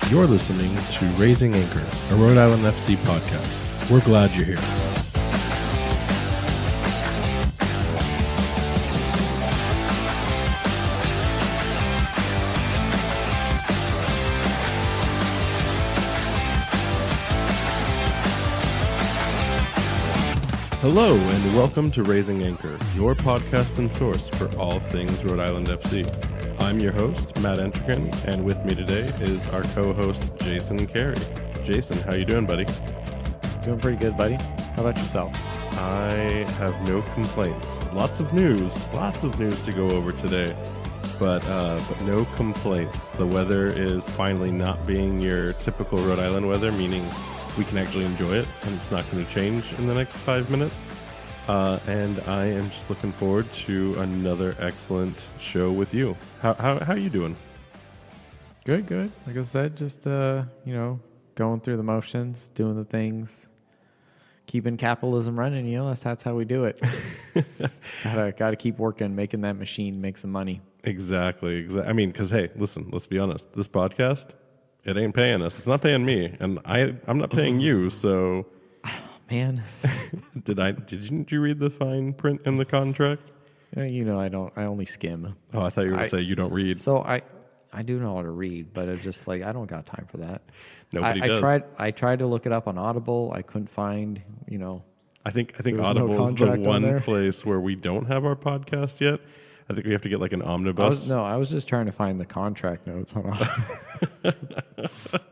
You're listening to Raising Anchor, a Rhode Island FC podcast. We're glad you're here. Hello and welcome to Raising Anchor, your podcast and source for all things Rhode Island FC. I'm your host, Matt Entrican, and with me today is our co-host, Jason Carey. Jason, how you doing, buddy? Doing pretty good, buddy. How about yourself? I have no complaints. Lots of news to go over today, but no complaints. The weather is finally not being your typical Rhode Island weather, meaning we can actually enjoy it, and it's not going to change in the next 5 minutes. And I am just looking forward to another excellent show with you. How are you doing? Good. Like I said, just going through the motions, doing the things, keeping capitalism running. That's how we do it. Gotta keep working, making that machine make some money. Exactly. I mean, because hey, listen, let's be honest. This podcast, it ain't paying us. It's not paying me, and I'm not paying you. So. Man, didn't you read the fine print in the contract? I don't. I only skim. Oh, I thought you were going to say you don't read. So I do know how to read, but it's just like I don't got time for that. Nobody does. I tried to look it up on Audible. I couldn't find. I think Audible is the one place where we don't have our podcast yet. I think we have to get like an omnibus. I was just trying to find the contract notes on Audible.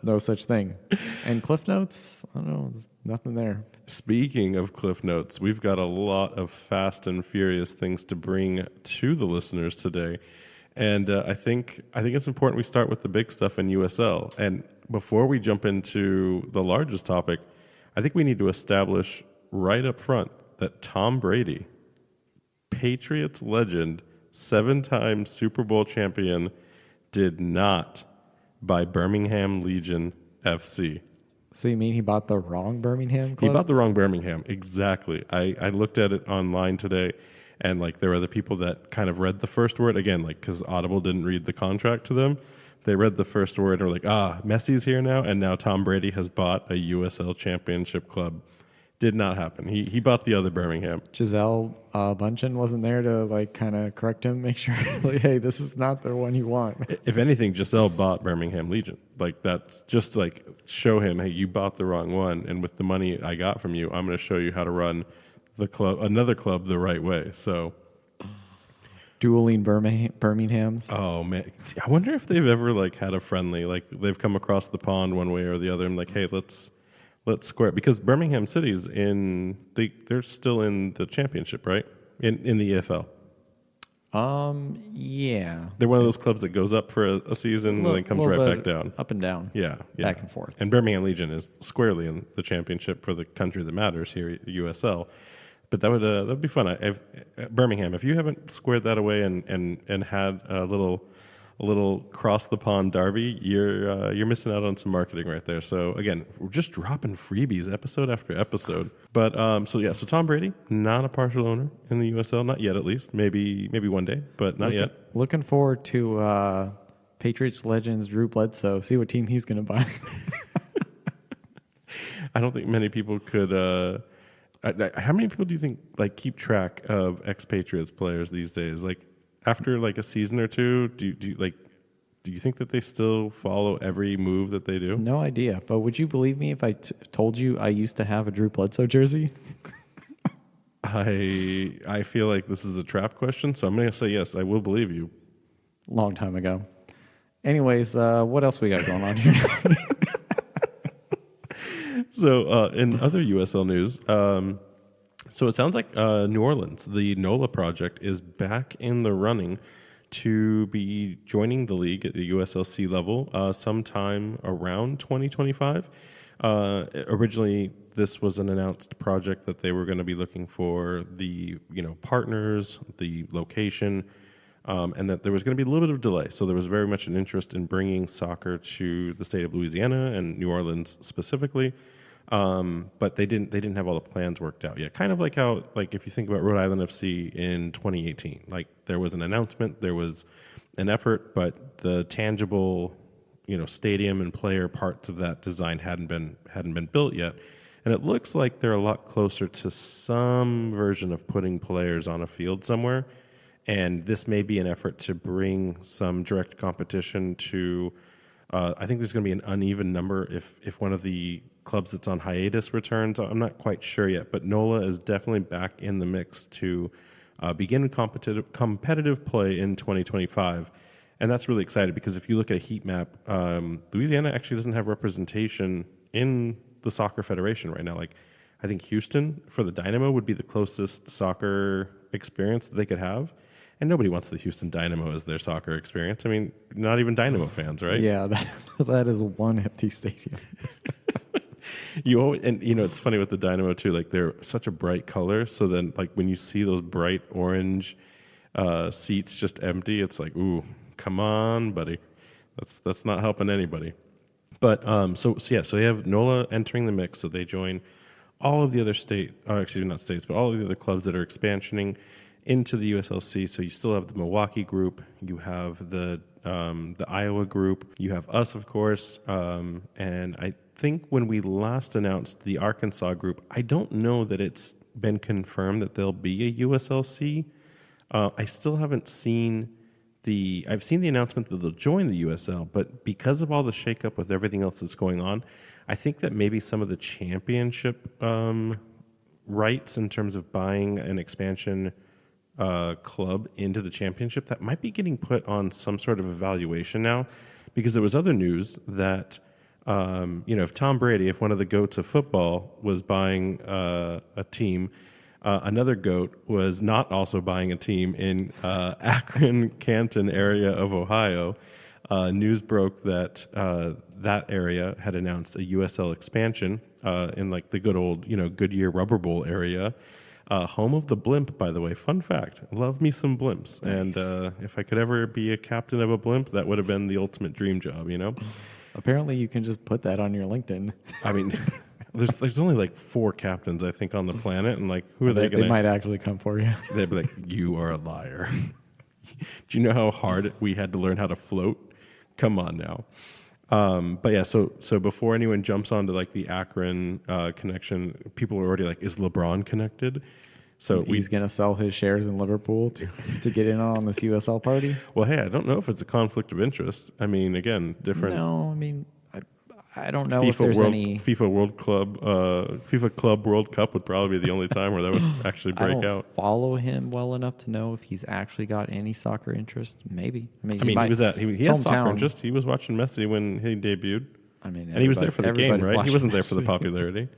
No such thing. And Cliff Notes, I don't know, there's nothing there. Speaking of Cliff Notes, we've got a lot of fast and furious things to bring to the listeners today. And I think it's important we start with the big stuff in USL. And before we jump into the largest topic, I think we need to establish right up front that Tom Brady, Patriots legend, 7-time Super Bowl champion, did not buy Birmingham Legion FC. So you mean he bought the wrong Birmingham club? He bought the wrong Birmingham, exactly. I looked at it online today, and like there were the people that kind of read the first word, again, like because Audible didn't read the contract to them. They read the first word and were like, Messi's here now, and now Tom Brady has bought a USL championship club. Did not happen. He bought the other Birmingham. Giselle Bundchen wasn't there to like kind of correct him, make sure like, hey, this is not the one you want. If anything, Giselle bought Birmingham Legion. Like that's just like show him, hey, you bought the wrong one, and with the money I got from you, I'm going to show you how to run the club, another club, the right way. So, dueling Birminghams. Oh man, I wonder if they've ever like had a friendly, like they've come across the pond one way or the other, and like, hey, let's square it. Because Birmingham City's they're still in the championship, right? In the EFL. Yeah. They're one of those clubs that goes up for a season and then comes right back down. Up and down. Yeah. Back and forth. And Birmingham Legion is squarely in the championship for the country that matters here at USL. But that'd be fun. Birmingham, if you haven't squared that away and had a little cross the pond derby, you're missing out on some marketing right there. So again, we're just dropping freebies episode after episode. But so Tom Brady, not a partial owner in the USL, not yet at least. Maybe one day, but not yet. Looking forward to Patriots legends Drew Bledsoe. See what team he's going to buy. I don't think many people could. How many people do you think like keep track of ex-Patriots players these days? Like. After like a season or two, do you think that they still follow every move that they do? No idea. But would you believe me if I told you I used to have a Drew Bledsoe jersey? I feel like this is a trap question, so I'm going to say yes. I will believe you. Long time ago. Anyways, what else we got going on here? So in other USL news. So it sounds like New Orleans, the NOLA project, is back in the running to be joining the league at the USLC level sometime around 2025. Originally, this was an announced project that they were going to be looking for the partners, the location, and that there was going to be a little bit of delay. So there was very much an interest in bringing soccer to the state of Louisiana and New Orleans specifically. But they didn't have all the plans worked out yet. Kind of like how, like if you think about Rhode Island FC in 2018, like there was an announcement, there was an effort, but the tangible stadium and player parts of that design hadn't been built yet. And it looks like they're a lot closer to some version of putting players on a field somewhere. And this may be an effort to bring some direct competition to. I think there's going to be an uneven number if one of the clubs that's on hiatus returns. I'm not quite sure yet, but NOLA is definitely back in the mix to begin competitive play in 2025. And that's really exciting because if you look at a heat map, Louisiana actually doesn't have representation in the soccer federation right now. Like, I think Houston for the Dynamo would be the closest soccer experience that they could have. And nobody wants the Houston Dynamo as their soccer experience. I mean, not even Dynamo fans, right? Yeah, that is one empty stadium. It's funny with the Dynamo too. Like, they're such a bright color, so then like when you see those bright orange seats just empty, it's like, ooh, come on, buddy. That's not helping anybody. But so you have NOLA entering the mix, so they join all of the other all of the other clubs that are expansioning into the USLC. So you still have the Milwaukee group, you have the Iowa group, you have us, of course, and I think when we last announced the Arkansas group, I don't know that it's been confirmed that there'll be a USLC. I still haven't seen I've seen the announcement that they'll join the USL, but because of all the shakeup with everything else that's going on, I think that maybe some of the championship rights in terms of buying an expansion club into the championship, that might be getting put on some sort of evaluation now, because there was other news that if Tom Brady, if one of the GOATs of football was buying a team, another GOAT was not also buying a team in Akron, Canton area of Ohio. News broke that that area had announced a USL expansion in like the good old Goodyear Rubber Bowl area. Home of the blimp, by the way. Fun fact. Love me some blimps. Nice. And if I could ever be a captain of a blimp, that would have been the ultimate dream job, Apparently you can just put that on your LinkedIn. I mean, there's only like 4 captains, I think, on the planet. And like, who are they going to... They might actually come for you. They'd be like, you are a liar. Do you know how hard we had to learn how to float? Come on now. But yeah, so before anyone jumps onto like the Akron connection, people are already like, is LeBron connected? So he's going to sell his shares in Liverpool to get in on this USL party? Well, hey, I don't know if it's a conflict of interest. I mean, again, different... No, I mean, I don't know if there's any... FIFA Club World Cup would probably be the only time where that would actually break out. I don't follow him well enough to know if he's actually got any soccer interest. Maybe. He has soccer interest. He was watching Messi when he debuted. I mean, and he was there for the game, right? He wasn't there for the popularity.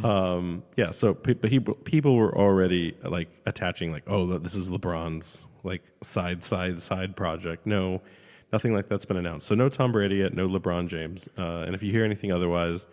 So people were already like attaching like, oh, this is LeBron's like side project. No, nothing like that's been announced. So no Tom Brady yet, no LeBron James. And if you hear anything otherwise,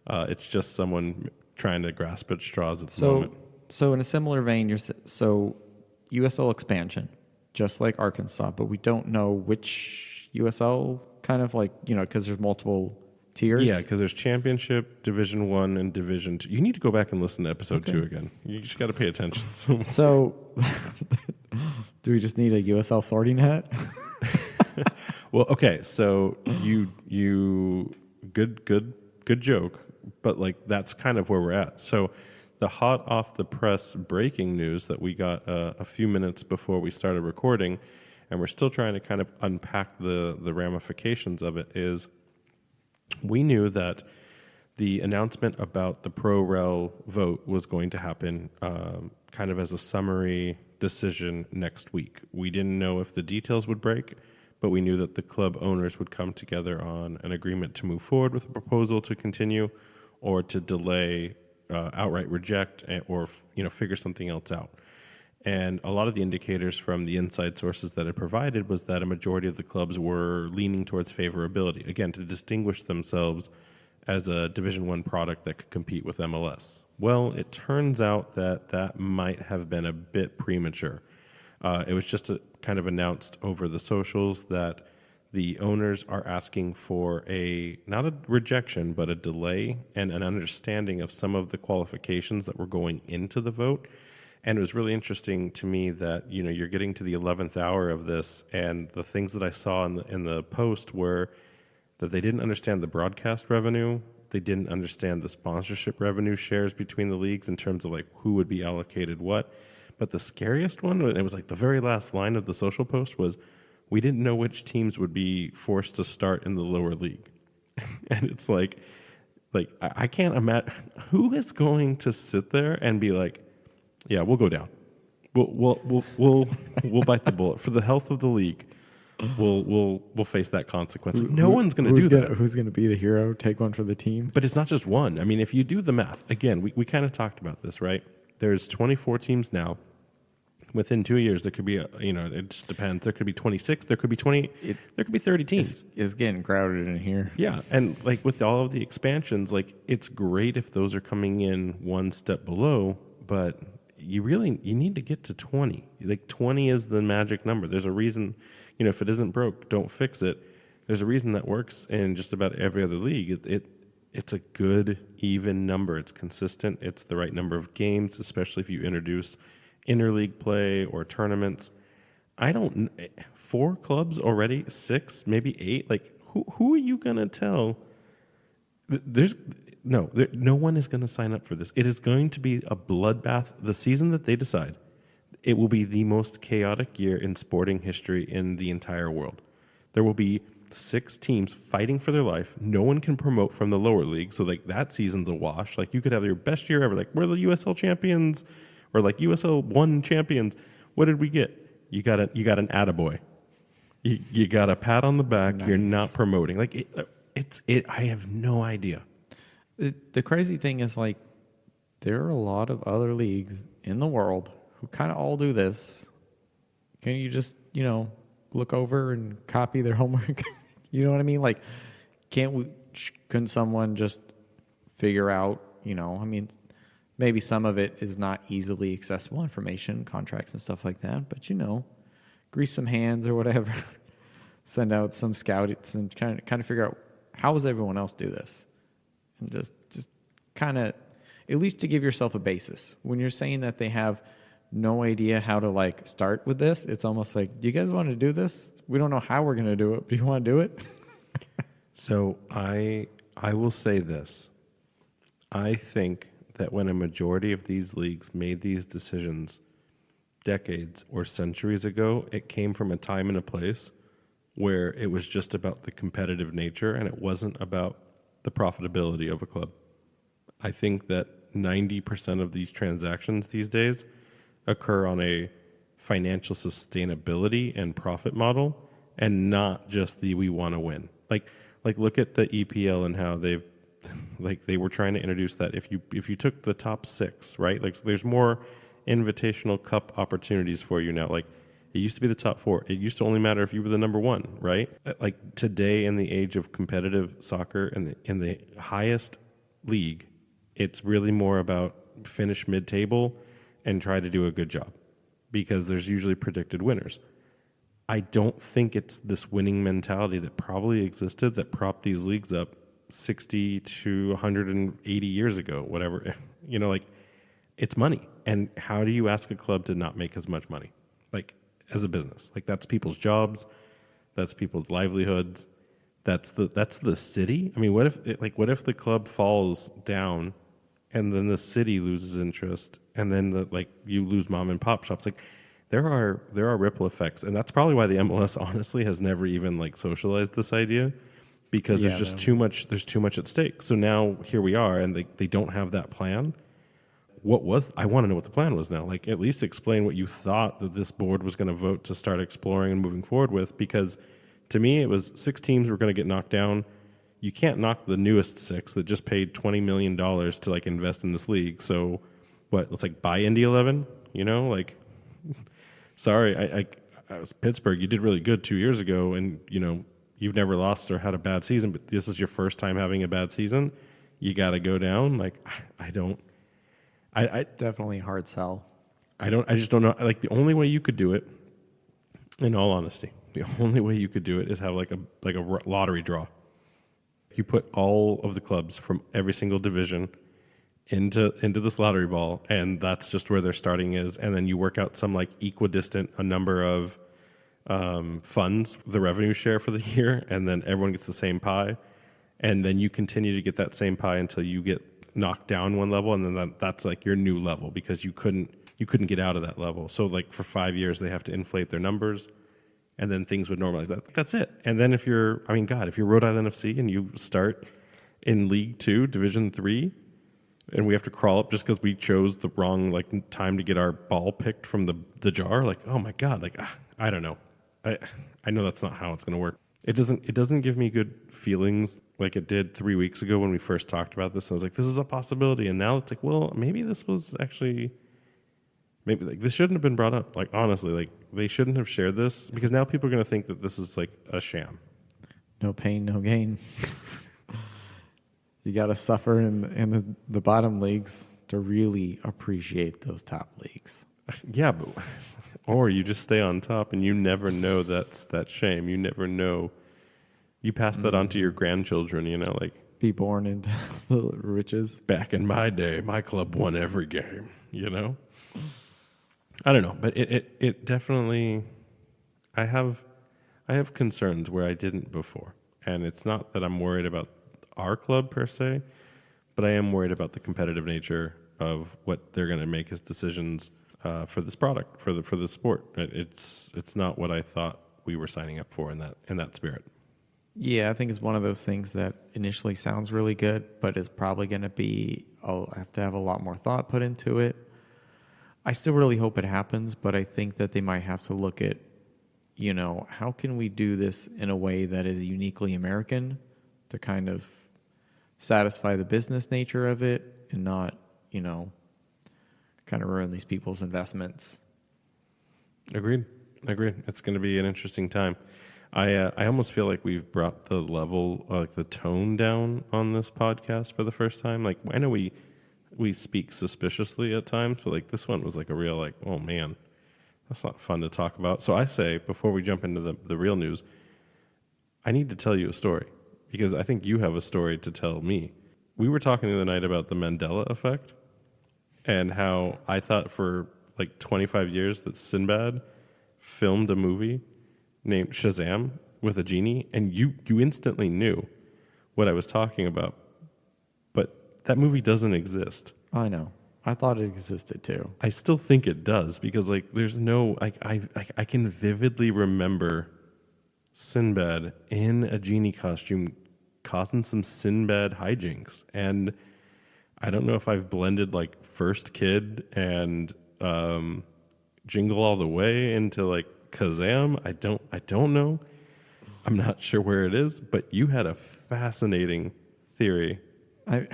it's just someone trying to grasp at straws at the moment. So in a similar vein, USL expansion, just like Arkansas, but we don't know which USL kind of like, because there's multiple tiers. Yeah, because there's Championship, Division 1, and Division 2. You need to go back and listen to episode 2 again. You just got to pay attention. So do we just need a USL sorting hat? Well, okay, so you good joke, but like that's kind of where we're at. So the hot off the press breaking news that we got a few minutes before we started recording, and we're still trying to kind of unpack the ramifications of it, is we knew that the announcement about the pro-rel vote was going to happen kind of as a summary decision next week. We didn't know if the details would break, but we knew that the club owners would come together on an agreement to move forward with a proposal to continue or to delay, outright reject, or figure something else out. And a lot of the indicators from the inside sources that it provided was that a majority of the clubs were leaning towards favorability, again, to distinguish themselves as a Division I product that could compete with MLS. Well, it turns out that might have been a bit premature. It was just kind of announced over the socials that the owners are asking for not a rejection, but a delay and an understanding of some of the qualifications that were going into the vote. And it was really interesting to me that, you're getting to the 11th hour of this, and the things that I saw in the post were that they didn't understand the broadcast revenue. They didn't understand the sponsorship revenue shares between the leagues in terms of like who would be allocated what. But the scariest one, and it was like the very last line of the social post was, we didn't know which teams would be forced to start in the lower league. And it's like I can't imagine who is going to sit there and be like, yeah, we'll go down. We'll bite the bullet for the health of the league. We'll face that consequence. No one's going to do that. Who's going to be the hero? Take one for the team. But it's not just one. I mean, if you do the math, again, we kind of talked about this, right? There's 24 teams now. Within 2 years, there could be, it just depends. There could be 26. There could be 20. There could be 30 teams. It's getting crowded in here. Yeah, and like with all of the expansions, like it's great if those are coming in one step below, but you need to get to 20. Like 20 is the magic number. There's a reason, if it isn't broke, don't fix it. There's a reason that works in just about every other league. It's a good, even number. It's consistent. It's the right number of games, especially if you introduce interleague play or tournaments. 4 clubs already, 6, maybe 8. Like who are you gonna tell? No one is gonna sign up for this. It is going to be a bloodbath. The season that they decide, it will be the most chaotic year in sporting history in the entire world. There will be 6 teams fighting for their life. No one can promote from the lower league, so like that season's a wash. Like you could have your best year ever. Like we're the USL champions. Or like USL 1 champions. What did we get? You got an attaboy. You got a pat on the back. Nice. You're not promoting. Like I have no idea. The crazy thing is like there are a lot of other leagues in the world who kind of all do this. Can you just look over and copy their homework? You know what I mean? Like couldn't someone just figure out? Maybe some of it is not easily accessible information, contracts and stuff like that. But grease some hands or whatever. Send out some scouts and kind of figure out how does everyone else do this, and just kind of at least to give yourself a basis. When you're saying that they have no idea how to like start with this, it's almost like, do you guys want to do this? We don't know how we're going to do it. Do you want to do it? So I will say this. I think that when a majority of these leagues made these decisions decades or centuries ago, it came from a time and a place where it was just about the competitive nature and it wasn't about the profitability of a club. I think that 90% of these transactions these days occur on a financial sustainability and profit model and not just the we want to win. Like look at the EPL and how they were trying to introduce that if you took the top 6, right? Like there's more invitational cup opportunities for you now. Like it used to be the top 4. It used to only matter if you were the number 1, right? Like today in the age of competitive soccer and in the highest league, it's really more about finish mid-table and try to do a good job because there's usually predicted winners. I don't think it's this winning mentality that probably existed that propped these leagues up 60 to 180 years ago, whatever. Like it's money. And how do you ask a club to not make as much money? Like as a business, like that's people's jobs, that's people's livelihoods, that's the city. I mean, what if the club falls down and then the city loses interest and then you lose mom and pop shops? Like there are ripple effects, and that's probably why the MLS honestly has never even socialized this idea. Because there's just too much. There's too much at stake. So now here we are, and they don't have that plan. I want to know what the plan was now. Like at least explain what you thought that this board was going to vote to start exploring and moving forward with. Because to me, it was 6 teams were going to get knocked down. You can't knock the newest 6 that just paid $20 million to invest in this league. So what? Let's buy Indy 11. Sorry, I was Pittsburgh. You did really good 2 years ago, and you've never lost or had a bad season, but this is your first time having a bad season. You got to go down. I definitely hard sell. I just don't know. The only way you could do it, in all honesty, the only way you could do it is have a lottery draw. You put all of the clubs from every single division into this lottery ball, and that's just where their starting is. And then you work out some equidistant a number of funds the revenue share for the year, and then everyone gets the same pie, and then you continue to get that same pie until you get knocked down one level, and then that's like your new level because you couldn't get out of that level. So like for 5 years they have to inflate their numbers, and then things would normalize. That's it. And then if you're Rhode Island FC and you start in League 2, Division 3, and we have to crawl up just because we chose the wrong like time to get our ball picked from the jar, like, oh my God, like, I don't know. I know that's not how it's going to work. It doesn't give me good feelings like it did 3 weeks ago when we first talked about this. I was like, this is a possibility. And now it's like, well, maybe this was actually, maybe like this shouldn't have been brought up. Like, honestly, like they shouldn't have shared this because now people are going to think that this is like a sham. No pain, no gain. You got to suffer in the bottom leagues to really appreciate those top leagues. Yeah, but or you just stay on top and you never know that's that shame. You never know. You pass that on to your grandchildren, you know, like be born into the riches. Back in my day, my club won every game, you know? I don't know, but it definitely I have concerns where I didn't before. And it's not that I'm worried about our club per se, but I am worried about the competitive nature of what they're going to make as decisions for this product, for the sport. It's not what I thought we were signing up for in that spirit. Yeah, I think it's one of those things that initially sounds really good, but is probably going to be, I'll have to have a lot more thought put into it. I still really hope it happens, but I think that they might have to look at, you know, how can we do this in a way that is uniquely American to kind of satisfy the business nature of it and not, you know, kind of ruin these people's investments. Agreed. It's going to be an interesting time. I almost feel like we've brought the level, like the tone down on this podcast for the first time. Like, I know we speak suspiciously at times, but like this one was like a real like, oh man, that's not fun to talk about. So I say, before we jump into the real news, I need to tell you a story because I think you have a story to tell me. We were talking the other night about the Mandela effect and how I thought for like 25 years that Sinbad filmed a movie named Shazam with a genie, and you instantly knew what I was talking about. But that movie doesn't exist. I know. I thought it existed too. I still think it does because like there's no I can vividly remember Sinbad in a genie costume causing some Sinbad hijinks, and I don't know if I've blended like First Kid and Jingle All the Way into like Kazam. I don't know. I'm not sure where it is, but you had a fascinating theory. I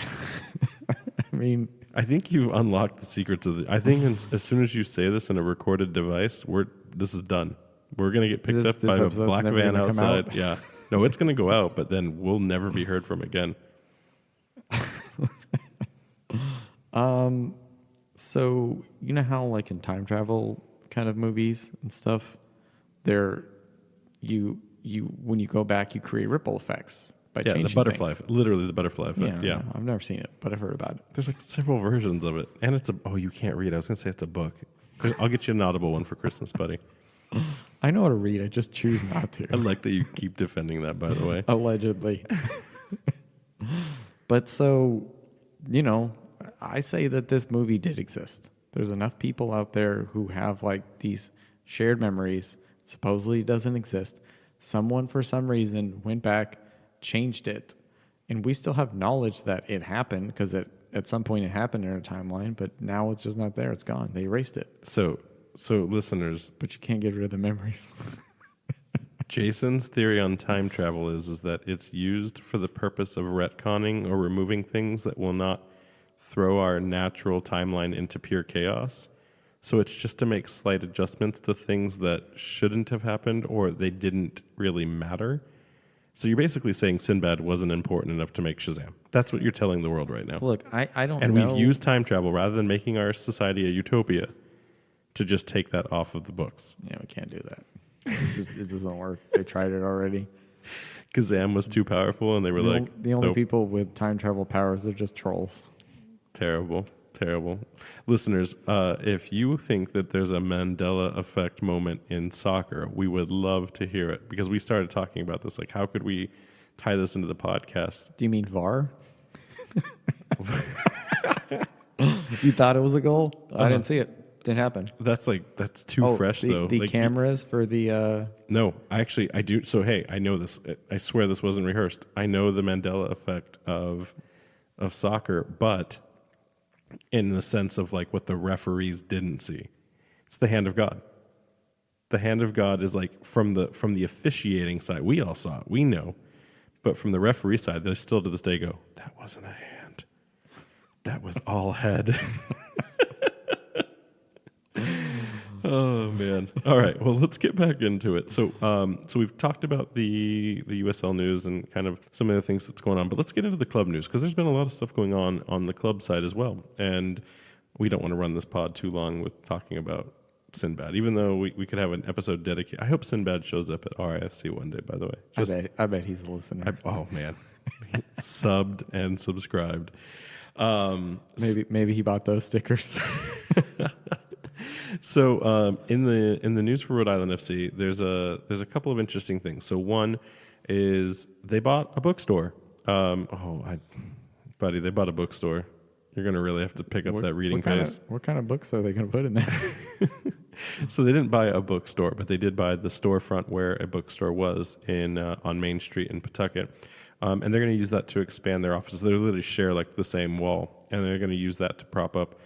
mean, I think you've unlocked the secrets of the. I think as soon as you say this in a recorded device, this is done. We're gonna get picked up by a black van outside. Yeah, no, it's gonna go out, but then we'll never be heard from again. So you know how like in time travel kind of movies and stuff, you when you go back, you create ripple effects by changing the butterfly, things. Literally the butterfly effect. Yeah, I've never seen it, but I've heard about it. There's like several versions of it, and it's you can't read. I was gonna say it's a book. I'll get you an Audible one for Christmas, buddy. I know how to read. I just choose not to. I like that you keep defending that, by the way. Allegedly. But so, you know, I say that this movie did exist. There's enough people out there who have like these shared memories. Supposedly it doesn't exist. Someone for some reason went back, changed it, and we still have knowledge that it happened because at some point it happened in our timeline, but now it's just not there. It's gone. They erased it. So listeners, but you can't get rid of the memories. Jason's theory on time travel is that it's used for the purpose of retconning or removing things that will not throw our natural timeline into pure chaos. So it's just to make slight adjustments to things that shouldn't have happened or they didn't really matter. So you're basically saying Sinbad wasn't important enough to make Shazam. That's what you're telling the world right now. Look, I don't know. And we've used time travel rather than making our society a utopia to just take that off of the books. Yeah, we can't do that. It doesn't work. They tried it already. Kazam was too powerful, and they were the only nope. people with time travel powers, they're just trolls. Terrible. terrible. Listeners, if you think that there's a Mandela effect moment in soccer, we would love to hear it, because we started talking about this. Like, how could we tie this into the podcast? Do you mean VAR? You thought it was a goal? I didn't see it. Didn't happen. That's too fresh, though. The Like, cameras for the... No, I do. So, hey, I know this. I swear this wasn't rehearsed. I know the Mandela effect of soccer, but in the sense of like what the referees didn't see. It's the hand of God. The hand of God is like from the officiating side. We all saw it. We know. But from the referee side, they still to this day go, that wasn't a hand. That was all head. Oh man! All right, well, let's get back into it. So, we've talked about the USL news and kind of some of the things that's going on, but let's get into the club news, because there's been a lot of stuff going on the club side as well, and we don't want to run this pod too long with talking about Sinbad, even though we could have an episode dedicated. I hope Sinbad shows up at RIFC one day. By the way, I bet he's a listener. Oh man, subbed and subscribed. Maybe he bought those stickers. So in the news for Rhode Island FC, there's a couple of interesting things. So one is they bought a bookstore. Buddy, they bought a bookstore. You're gonna really have to pick up that reading pace. What kind of books are they gonna put in there? So they didn't buy a bookstore, but they did buy the storefront where a bookstore was on Main Street in Pawtucket, and they're going to use that to expand their offices. They literally share like the same wall, and they're going to use that to prop up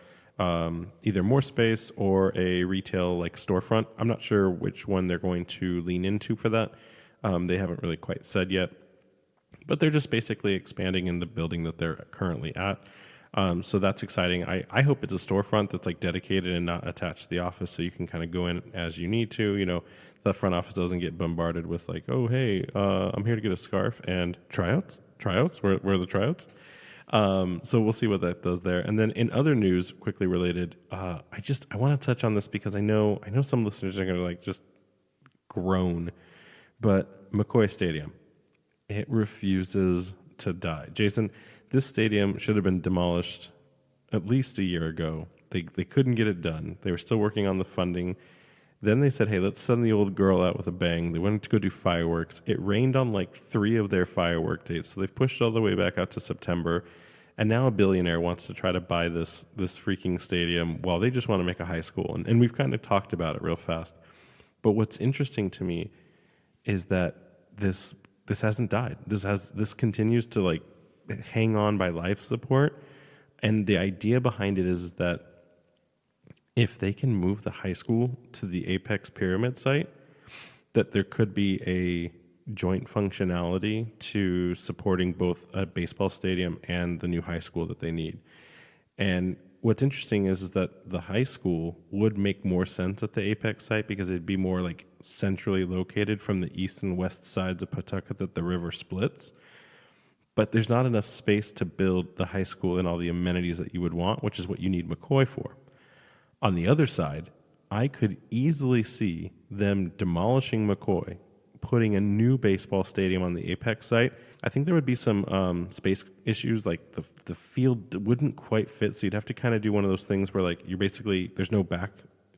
either more space or a retail like storefront. I'm not sure which one they're going to lean into for that. They haven't really quite said yet, but they're just basically expanding in the building that they're currently at. So that's exciting. I hope it's a storefront that's like dedicated and not attached to the office, so you can kind of go in as you need to. You know, the front office doesn't get bombarded with like, oh, hey, I'm here to get a scarf and tryouts. Where are the tryouts? So we'll see what that does there. And then in other news, quickly related, I want to touch on this because I know some listeners are going to like just groan, but McCoy Stadium, it refuses to die. Jason, this stadium should have been demolished at least a year ago. They couldn't get it done. They were still working on the funding. Then they said, hey, let's send the old girl out with a bang. They wanted to go do fireworks. It rained on like 3 of their firework dates, so they've pushed all the way back out to September. And now a billionaire wants to try to buy this freaking stadium while they just want to make a high school. And we've kind of talked about it real fast. But what's interesting to me is that this hasn't died. This continues to like hang on by life support. And the idea behind it is that if they can move the high school to the Apex Pyramid site, that there could be a joint functionality to supporting both a baseball stadium and the new high school that they need. And what's interesting is that the high school would make more sense at the Apex site because it'd be more like centrally located from the east and west sides of Pawtucket that the river splits. But there's not enough space to build the high school and all the amenities that you would want, which is what you need McCoy for. On the other side, I could easily see them demolishing McCoy, putting a new baseball stadium on the Apex site. I think there would be some space issues, like the field wouldn't quite fit, so you'd have to kind of do one of those things where like you're basically, there's no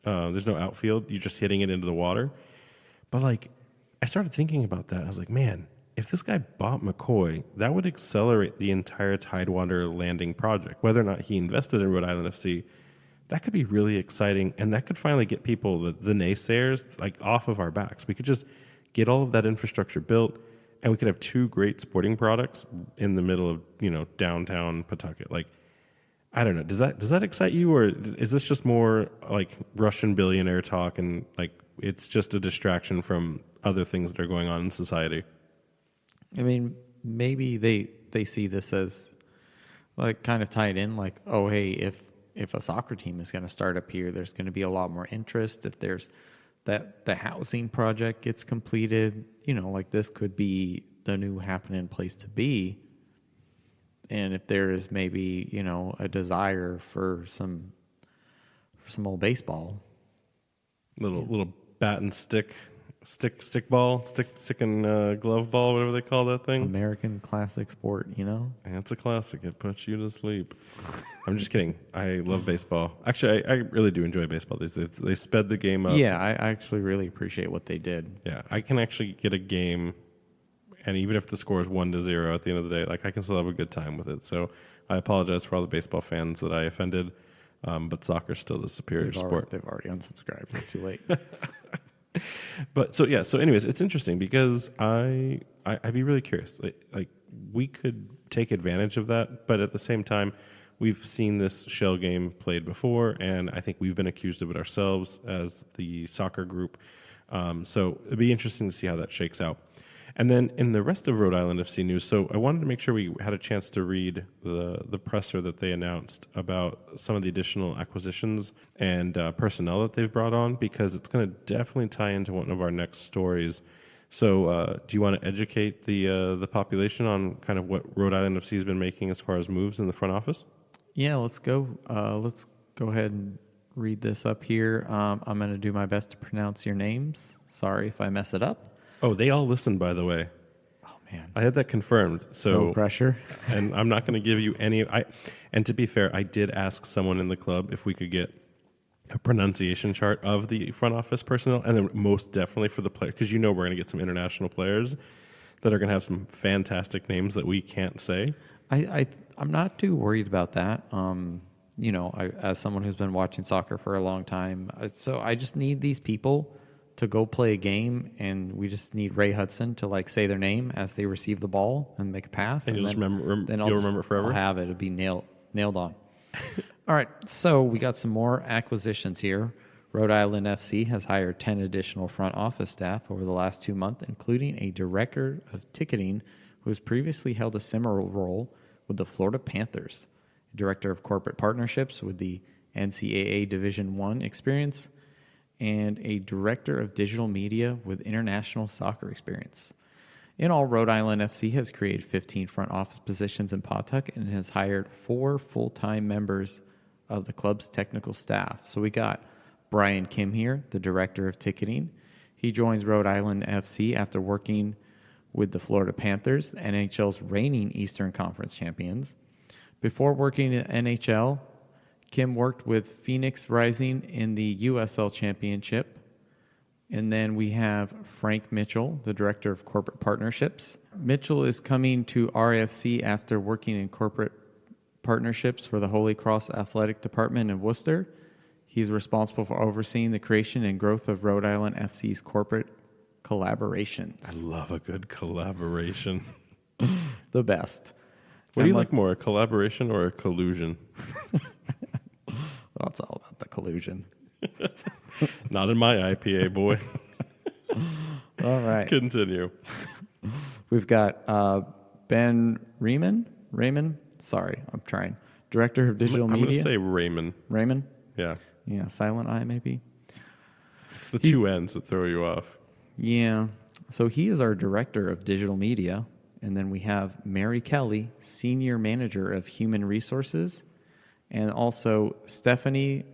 outfield, you're just hitting it into the water. But like, I started thinking about that. I was like, man, if this guy bought McCoy, that would accelerate the entire Tidewater Landing project. Whether or not he invested in Rhode Island FC, that could be really exciting, and that could finally get people, the naysayers, like off of our backs. We could just get all of that infrastructure built, and we could have 2 great sporting products in the middle of, downtown Pawtucket. Like, I don't know. Does that excite you, or is this just more like Russian billionaire talk, and like it's just a distraction from other things that are going on in society? I mean, maybe they see this as like kind of tied in, like, oh, hey, if a soccer team is going to start up here, there's going to be a lot more interest. If there's that the housing project gets completed, like this could be the new happening place to be. And if there is maybe, a desire for some old baseball, little bat and stick stick and glove ball, whatever they call that thing. American classic sport, you know? And it's a classic. It puts you to sleep. I'm just kidding. I love baseball. Actually, I really do enjoy baseball. They sped the game up. Yeah, I actually really appreciate what they did. Yeah, I can actually get a game, and even if the score is 1-0 at the end of the day, like I can still have a good time with it. So I apologize for all the baseball fans that I offended, but soccer's still the superior sport. They've already unsubscribed. It's too late. But so anyways, it's interesting because I'd be really curious. Like we could take advantage of that, but at the same time, we've seen this shell game played before, and I think we've been accused of it ourselves as the soccer group. So it'd be interesting to see how that shakes out. And then in the rest of Rhode Island FC news, so I wanted to make sure we had a chance to read the presser that they announced about some of the additional acquisitions and personnel that they've brought on, because it's going to definitely tie into one of our next stories. So do you want to educate the population on kind of what Rhode Island FC has been making as far as moves in the front office? Yeah, let's go. Let's go ahead and read this up here. I'm going to do my best to pronounce your names. Sorry if I mess it up. Oh, they all listen, by the way. Oh, man. I had that confirmed. So no pressure. And I'm not going to give you any. And to be fair, I did ask someone in the club if we could get a pronunciation chart of the front office personnel, and then most definitely for the player, because we're going to get some international players that are going to have some fantastic names that we can't say. I'm not too worried about that. As someone who's been watching soccer for a long time, so I just need these people to go play a game, and we just need Ray Hudson to say their name as they receive the ball and make a pass. And you'll just remember it forever? I'll have it. It'll be nailed on. All right, so we got some more acquisitions here. Rhode Island FC has hired 10 additional front office staff over the last 2 months, including a director of ticketing who has previously held a similar role with the Florida Panthers, a director of corporate partnerships with the NCAA Division I experience, and a director of digital media with international soccer experience. In all, Rhode Island FC has created 15 front office positions in Pawtucket and has hired 4 full-time members of the club's technical staff. So we got Brian Kim here, the director of ticketing. He joins Rhode Island FC after working with the Florida Panthers, the NHL's reigning Eastern Conference champions. Before working at NHL, Kim worked with Phoenix Rising in the USL Championship. And then we have Frank Mitchell, the Director of Corporate Partnerships. Mitchell is coming to RFC after working in corporate partnerships for the Holy Cross Athletic Department in Worcester. He's responsible for overseeing the creation and growth of Rhode Island FC's corporate collaborations. I love a good collaboration. The best. What do you like more, a collaboration or a collusion? Well, it's all about the collusion. Not in my IPA, boy. All right. Continue. We've got Ben Raymond. Sorry, I'm trying. Director of Digital Media. I'm going to say Raymond. Raymond? Yeah. Yeah, silent I maybe. It's the two N's that throw you off. Yeah. So he is our Director of Digital Media. And then we have Mary Kelly, Senior Manager of Human Resources. And also Stephanie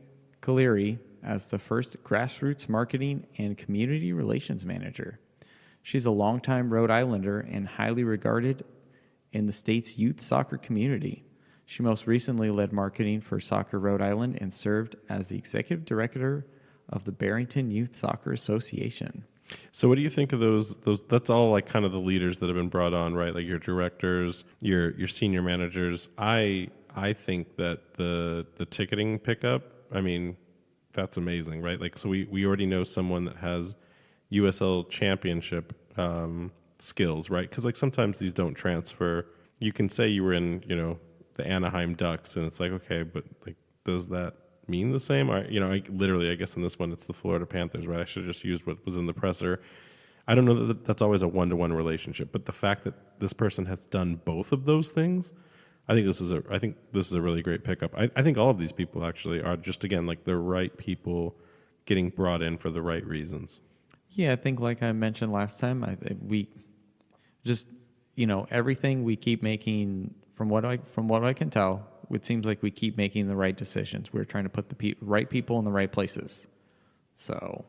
Caleri as the first Grassroots Marketing and Community Relations Manager. She's a longtime Rhode Islander and highly regarded in the state's youth soccer community. She most recently led marketing for Soccer Rhode Island and served as the Executive Director of the Barrington Youth Soccer Association. So what do you think of those that's all like kind of the leaders that have been brought on, right? Like your directors, your senior managers. I think that the ticketing pickup, I mean, that's amazing, right? Like, so we already know someone that has USL championship skills, right? Because like sometimes these don't transfer. You can say you were in, the Anaheim Ducks, and it's like, okay, but like, does that mean the same? Or, I guess in this one it's the Florida Panthers, right? I should have just used what was in the presser. I don't know that that's always a one-to-one relationship, but the fact that this person has done both of those things, I think this is a really great pickup. I think all of these people actually are just, again, like the right people getting brought in for the right reasons. Yeah, I think like I mentioned last time, we just, everything we keep making, from what I can tell, it seems like we keep making the right decisions. We're trying to put the right people in the right places. So,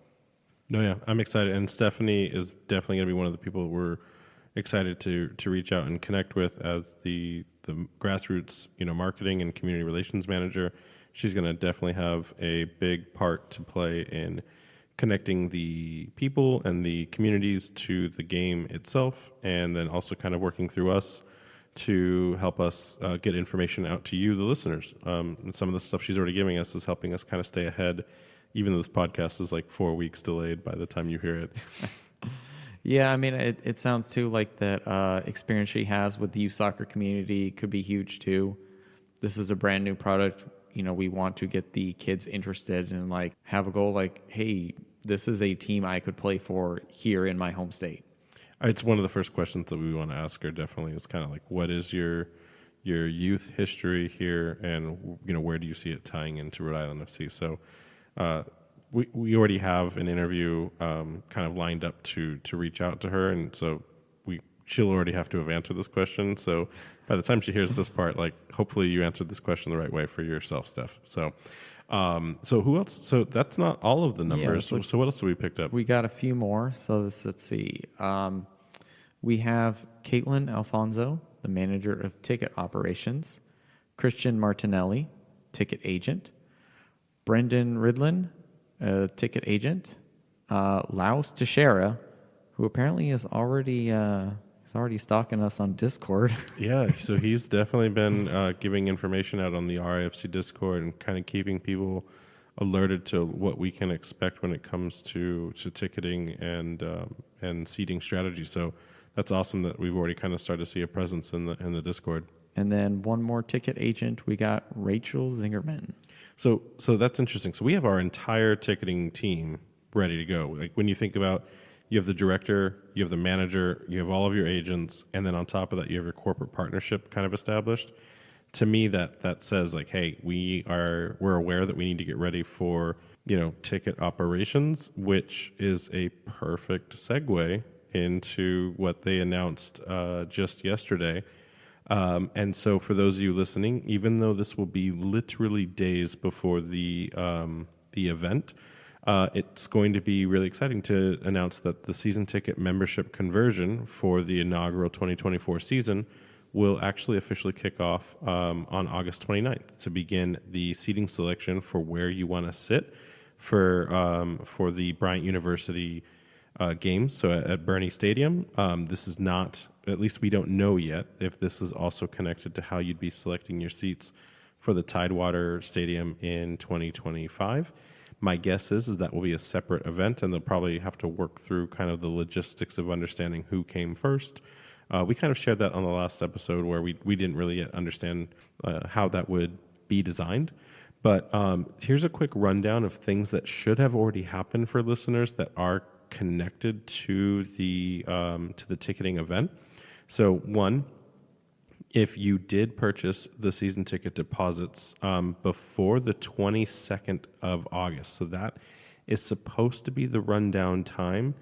No, yeah, I'm excited, and Stephanie is definitely going to be one of the people we're excited to reach out and connect with as the grassroots, marketing and community relations manager. She's going to definitely have a big part to play in connecting the people and the communities to the game itself, and then also kind of working through us to help us get information out to you, the listeners. And some of the stuff she's already giving us is helping us kind of stay ahead, even though this podcast is like 4 weeks delayed by the time you hear it. Yeah, I mean, it sounds too like that experience she has with the youth soccer community could be huge too. This is a brand new product. We want to get the kids interested and like have a goal like, hey, this is a team I could play for here in my home state. It's one of the first questions that we want to ask her. Definitely, is kind of like, what is your youth history here, and where do you see it tying into Rhode Island FC? So. We already have an interview kind of lined up to reach out to her, and so she'll already have to have answered this question. So by the time she hears this part, like hopefully you answered this question the right way for yourself, Steph. So so who else? So that's not all of the numbers. Yeah, so what else have we picked up? We got a few more. So let's see. We have Caitlin Alfonso, the manager of ticket operations, Christian Martinelli, ticket agent, Brendan Ridlin, ticket agent, Laos Teixeira, who apparently is already stalking us on Discord. Yeah, so he's definitely been giving information out on the RIFC Discord and kind of keeping people alerted to what we can expect when it comes to ticketing and seating strategy. So that's awesome that we've already kind of started to see a presence in the Discord. And then one more ticket agent, we got Rachel Zingerman. So that's interesting. So we have our entire ticketing team ready to go. Like when you think about, you have the director, you have the manager, you have all of your agents, and then on top of that, you have your corporate partnership kind of established. To me, that says like, hey, we're aware that we need to get ready for ticket operations, which is a perfect segue into what they announced just yesterday. And so for those of you listening, even though this will be literally days before the event, it's going to be really exciting to announce that the season ticket membership conversion for the inaugural 2024 season will actually officially kick off on August 29th to begin the seating selection for where you want to sit for the Bryant University games. So at Birmingham Stadium, this is not, at least we don't know yet if this is also connected to how you'd be selecting your seats for the Tidewater Stadium in 2025. My guess is that will be a separate event, and they'll probably have to work through kind of the logistics of understanding who came first. We kind of shared that on the last episode where we didn't really yet understand how that would be designed. But here's a quick rundown of things that should have already happened for listeners that are connected to the ticketing event. So one, if you did purchase the season ticket deposits before the 22nd of August, so that is supposed to be the rundown time.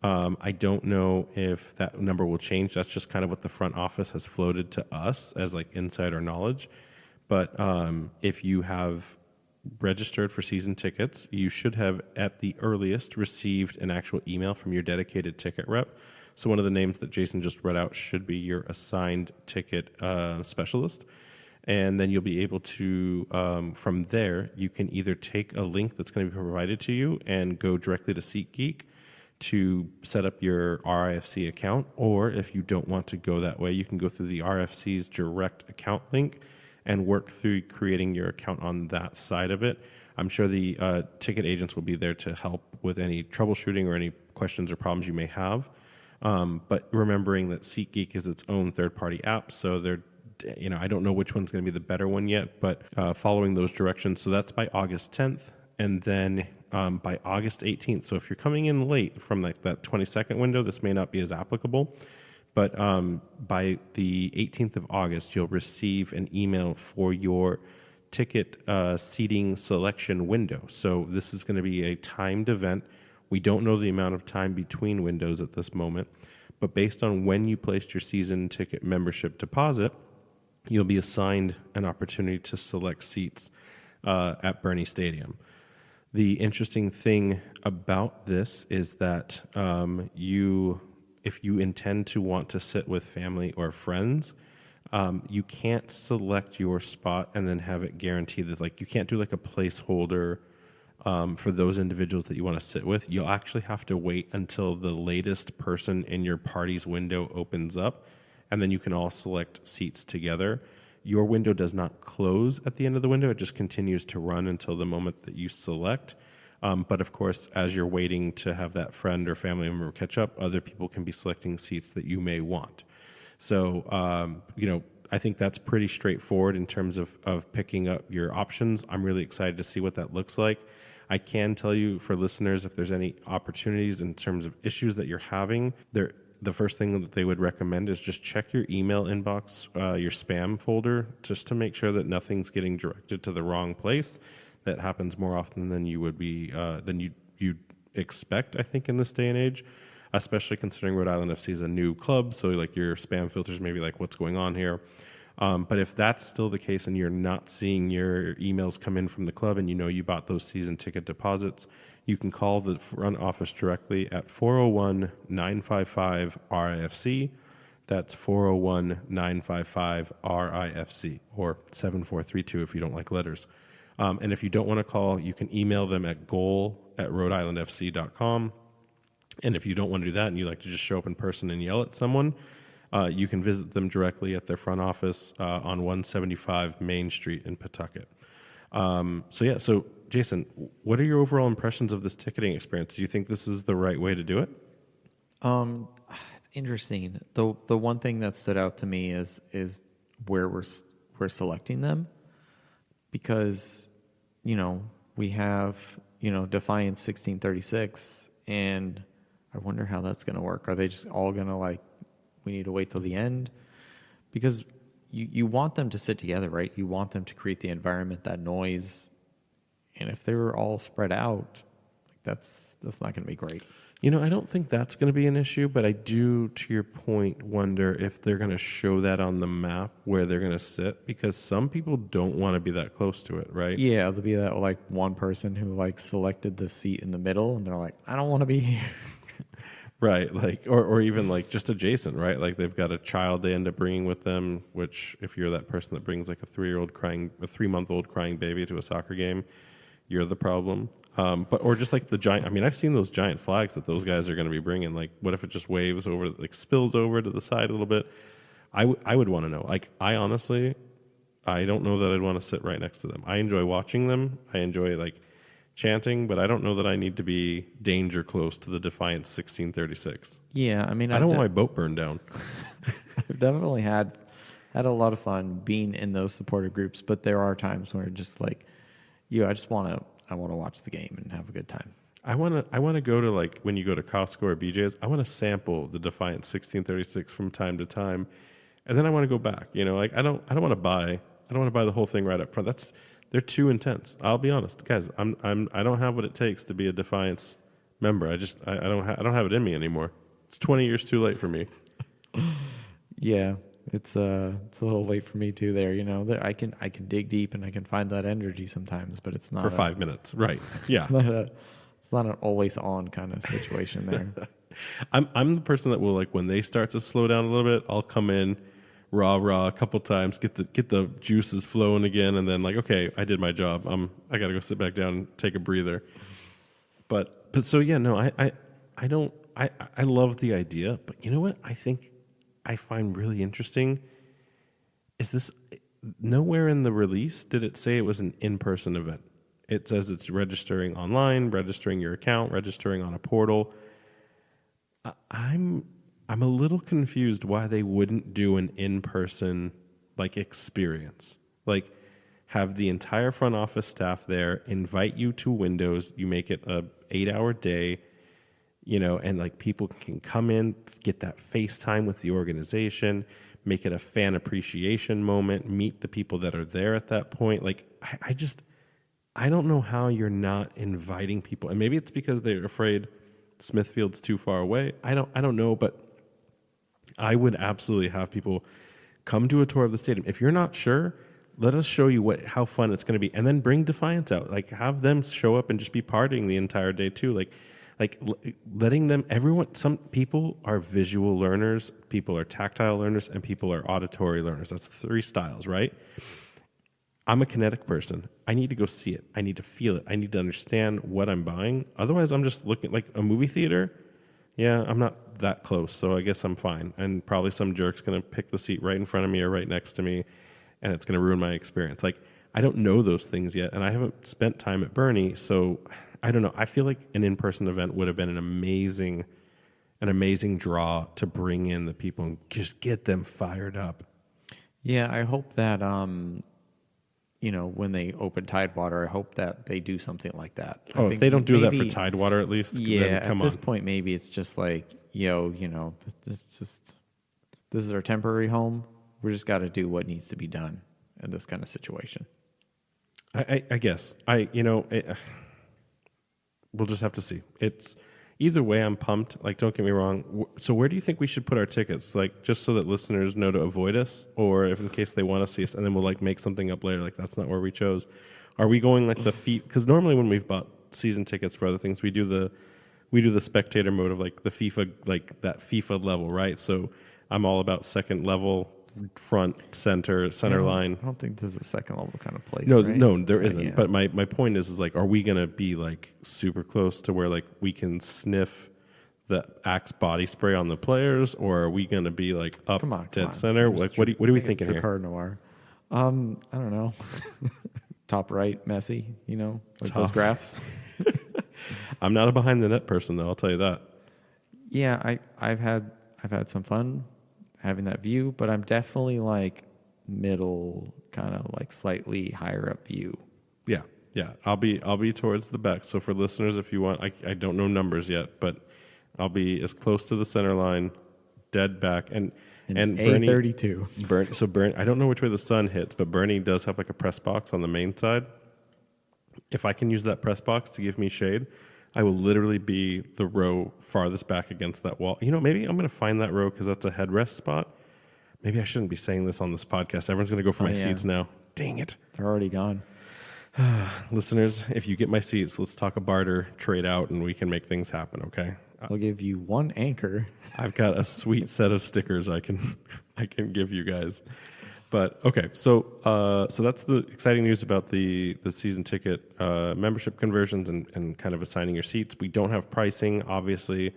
I don't know if that number will change. That's just kind of what the front office has floated to us as like insider knowledge. But if you have registered for season tickets, you should have at the earliest received an actual email from your dedicated ticket rep. So one of the names that Jason just read out should be your assigned ticket specialist. And then you'll be able to, from there, you can either take a link that's going to be provided to you and go directly to SeatGeek to set up your RIFC account. Or if you don't want to go that way, you can go through the RFC's direct account link and work through creating your account on that side of it. I'm sure the ticket agents will be there to help with any troubleshooting or any questions or problems you may have. But remembering that SeatGeek is its own third-party app, so they're, I don't know which one's going to be the better one yet, but following those directions. So that's by August 10th, and then by August 18th. So if you're coming in late from like that 22nd window, this may not be as applicable. But by the 18th of August, you'll receive an email for your ticket seating selection window. So this is going to be a timed event. We don't know the amount of time between windows at this moment, but based on when you placed your season ticket membership deposit, you'll be assigned an opportunity to select seats at Birmingham Stadium. The interesting thing about this is that if you intend to want to sit with family or friends, you can't select your spot and then have it guaranteed that, like, you can't do like a placeholder for those individuals that you want to sit with. You'll actually have to wait until the latest person in your party's window opens up, and then you can all select seats together. Your window does not close at the end of the window. It just continues to run until the moment that you select. But of course, as you're waiting to have that friend or family member catch up, other people can be selecting seats that you may want. So, I think that's pretty straightforward in terms of picking up your options. I'm really excited to see what that looks like. I can tell you, for listeners, if there's any opportunities in terms of issues that you're having, the first thing that they would recommend is just check your email inbox, your spam folder, just to make sure that nothing's getting directed to the wrong place. That happens more often than you would be than you'd expect, I think, in this day and age, especially considering Rhode Island FC is a new club. So like your spam filters may be like, what's going on here? But if that's still the case and you're not seeing your emails come in from the club and you know you bought those season ticket deposits, you can call the front office directly at 401-955-RIFC. That's 401-955-RIFC, or 7432 if you don't like letters. And if you don't want to call, you can email them at goal@rhodeislandfc.com. And if you don't want to do that and you like to just show up in person and yell at someone, you can visit them directly at their front office on 175 Main Street in Pawtucket. So Jason, what are your overall impressions of this ticketing experience? Do you think this is the right way to do it? It's interesting. The one thing that stood out to me is where we're selecting them, because we have Defiance 1636, and I wonder how that's going to work. Are they just all going to we need to wait till the end? Because you want them to sit together, right? You want them to create the environment, that noise. And if they're all spread out, that's not going to be great. I don't think that's going to be an issue, but I do, to your point, wonder if they're going to show that on the map where they're going to sit, because some people don't want to be that close to it, right? Yeah, there'll be that one person who selected the seat in the middle, and they're like, I don't want to be here. Right, or even just adjacent, right? Like they've got a child they end up bringing with them, which if you're that person that brings a 3-month-old crying baby to a soccer game, you're the problem. Or just the giant. I mean, I've seen those giant flags that those guys are going to be bringing. What if it just waves over, spills over to the side a little bit? I would want to know. I honestly, I don't know that I'd want to sit right next to them. I enjoy watching them. I enjoy chanting, but I don't know that I need to be danger close to the Defiance 1636. Yeah, I mean, I don't want my boat burned down. I've definitely had a lot of fun being in those supporter groups, but there are times where just I want to watch the game and have a good time. I want to go to when you go to Costco or BJ's, I want to sample the Defiance 1636 from time to time, and then I want to go back. I don't want to buy the whole thing right up front. They're too intense. I'll be honest, guys. I don't have what it takes to be a Defiance member. I don't have it in me anymore. It's 20 years too late for me. Yeah, it's a little late for me too. There, I can dig deep and I can find that energy sometimes, but it's not for 5 minutes, right? Yeah, it's not an always on kind of situation there. I'm the person that will when they start to slow down a little bit, I'll come in. Rah a couple times, get the juices flowing again, and then okay, I did my job. I got to go sit back down and take a breather. But so yeah, no, I love the idea, but you know what I think I find really interesting is this. Nowhere in the release did it say it was an in-person event. It says it's registering online, registering your account, registering on a portal. I'm a little confused why they wouldn't do an in-person experience. Have the entire front office staff there, invite you to windows, you make it a 8-hour day, and people can come in, get that FaceTime with the organization, make it a fan appreciation moment, meet the people that are there at that point. I don't know how you're not inviting people. And maybe it's because they're afraid Smithfield's too far away. I don't know, but I would absolutely have people come to a tour of the stadium. If you're not sure, let us show you how fun it's going to be, and then bring Defiance out. Like, have them show up and just be partying the entire day too. Letting them, everyone, some people are visual learners, people are tactile learners, and people are auditory learners. That's the three styles, right? I'm a kinetic person. I need to go see it. I need to feel it. I need to understand what I'm buying. Otherwise, I'm just looking like a movie theater. Yeah, I'm not that close, so I guess I'm fine. And probably some jerk's going to pick the seat right in front of me or right next to me, and it's going to ruin my experience. Like, I don't know those things yet, and I haven't spent time at Bernie, so I don't know. I feel like an in-person event would have been an amazing draw to bring in the people and just get them fired up. Yeah, I hope that when they open Tidewater, I hope that they do something like that. If they don't do that for Tidewater, at least, yeah. then come at this on. point, maybe it's just like, this is our temporary home. We just got to do what needs to be done in this kind of situation. I guess we'll just have to see. It's either way. I'm pumped. Like, don't get me wrong. So where do you think we should put our tickets? Like, just so that listeners know to avoid us, or if in case they want to see us, and then we'll like make something up later. Like, that's not where we chose. Are we going like the feet? Because normally when we've bought season tickets for other things, we do the spectator mode of like the FIFA, like that FIFA level, right? So I'm all about second level, front, center line. I don't think there's a second level kind of place. No, right? no, there isn't. Yeah. But my point is like, are we gonna be like super close to where like we can sniff the Axe body spray on the players, or are we gonna be like up dead center? Like, what are we thinking here? Card Noir. I don't know. Top right, Messi. Those graphs. I'm not a behind the net person though. I'll tell you that. Yeah, I've had some fun having that view, but I'm definitely like middle, kind of like slightly higher up view. Yeah. I'll be towards the back. So for listeners, if you want, I don't know numbers yet, but I'll be as close to the center line, dead back, and Bernie, A32. So Bernie, I don't know which way the sun hits, but Bernie does have like a press box on the main side. If I can use that press box to give me shade, I will literally be the row farthest back against that wall. Maybe I'm going to find that row because that's a headrest spot. Maybe I shouldn't be saying this on this podcast. Everyone's going to go for my seats now. Dang it. They're already gone. Listeners, if you get my seats, let's talk a barter, trade out, and we can make things happen, okay? I'll give you one anchor. I've got a sweet set of stickers I can give you guys. But okay, so that's the exciting news about the season ticket membership conversions and kind of assigning your seats. We don't have pricing, obviously.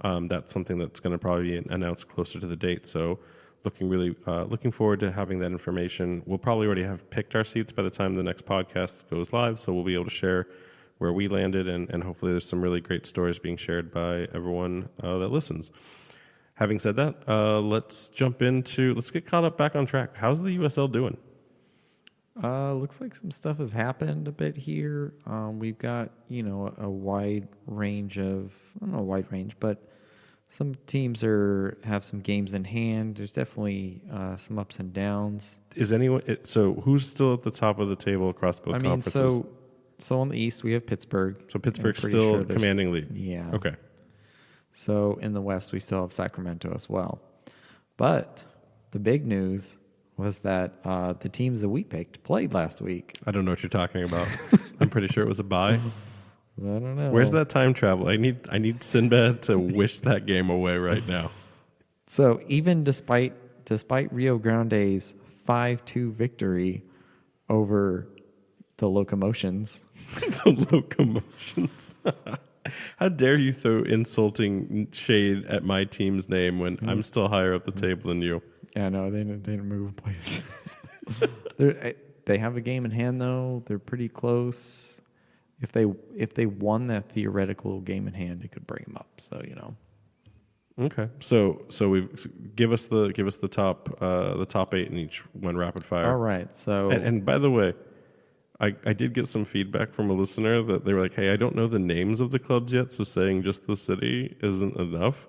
That's something that's going to probably be announced closer to the date. So looking forward to having that information. We'll probably already have picked our seats by the time the next podcast goes live, so we'll be able to share where we landed, and hopefully there's some really great stories being shared by everyone that listens. Having said that, let's get caught up back on track. How's the USL doing? Looks like some stuff has happened a bit here. We've got, a wide range but some teams have some games in hand. There's definitely some ups and downs. So who's still at the top of the table across both conferences? So on the East, we have Pittsburgh. So Pittsburgh's still commanding lead. Yeah. Okay. So in the West, we still have Sacramento as well. But the big news was that the teams that we picked played last week. I don't know what you're talking about. I'm pretty sure it was a bye. I don't know. Where's that time travel? I need Sinbad to wish that game away right now. So even despite Rio Grande's 5-2 victory over the Locomotions. The Locomotions. How dare you throw insulting shade at my team's name when I'm still higher up the table than you? Yeah, no, they didn't move places. They have a game in hand though. They're pretty close. If they won that theoretical game in hand, it could bring them up. So Okay, so we give us the top 8 in each one rapid fire. All right. So and by the way, I did get some feedback from a listener that they were like, "Hey, I don't know the names of the clubs yet, so saying just the city isn't enough."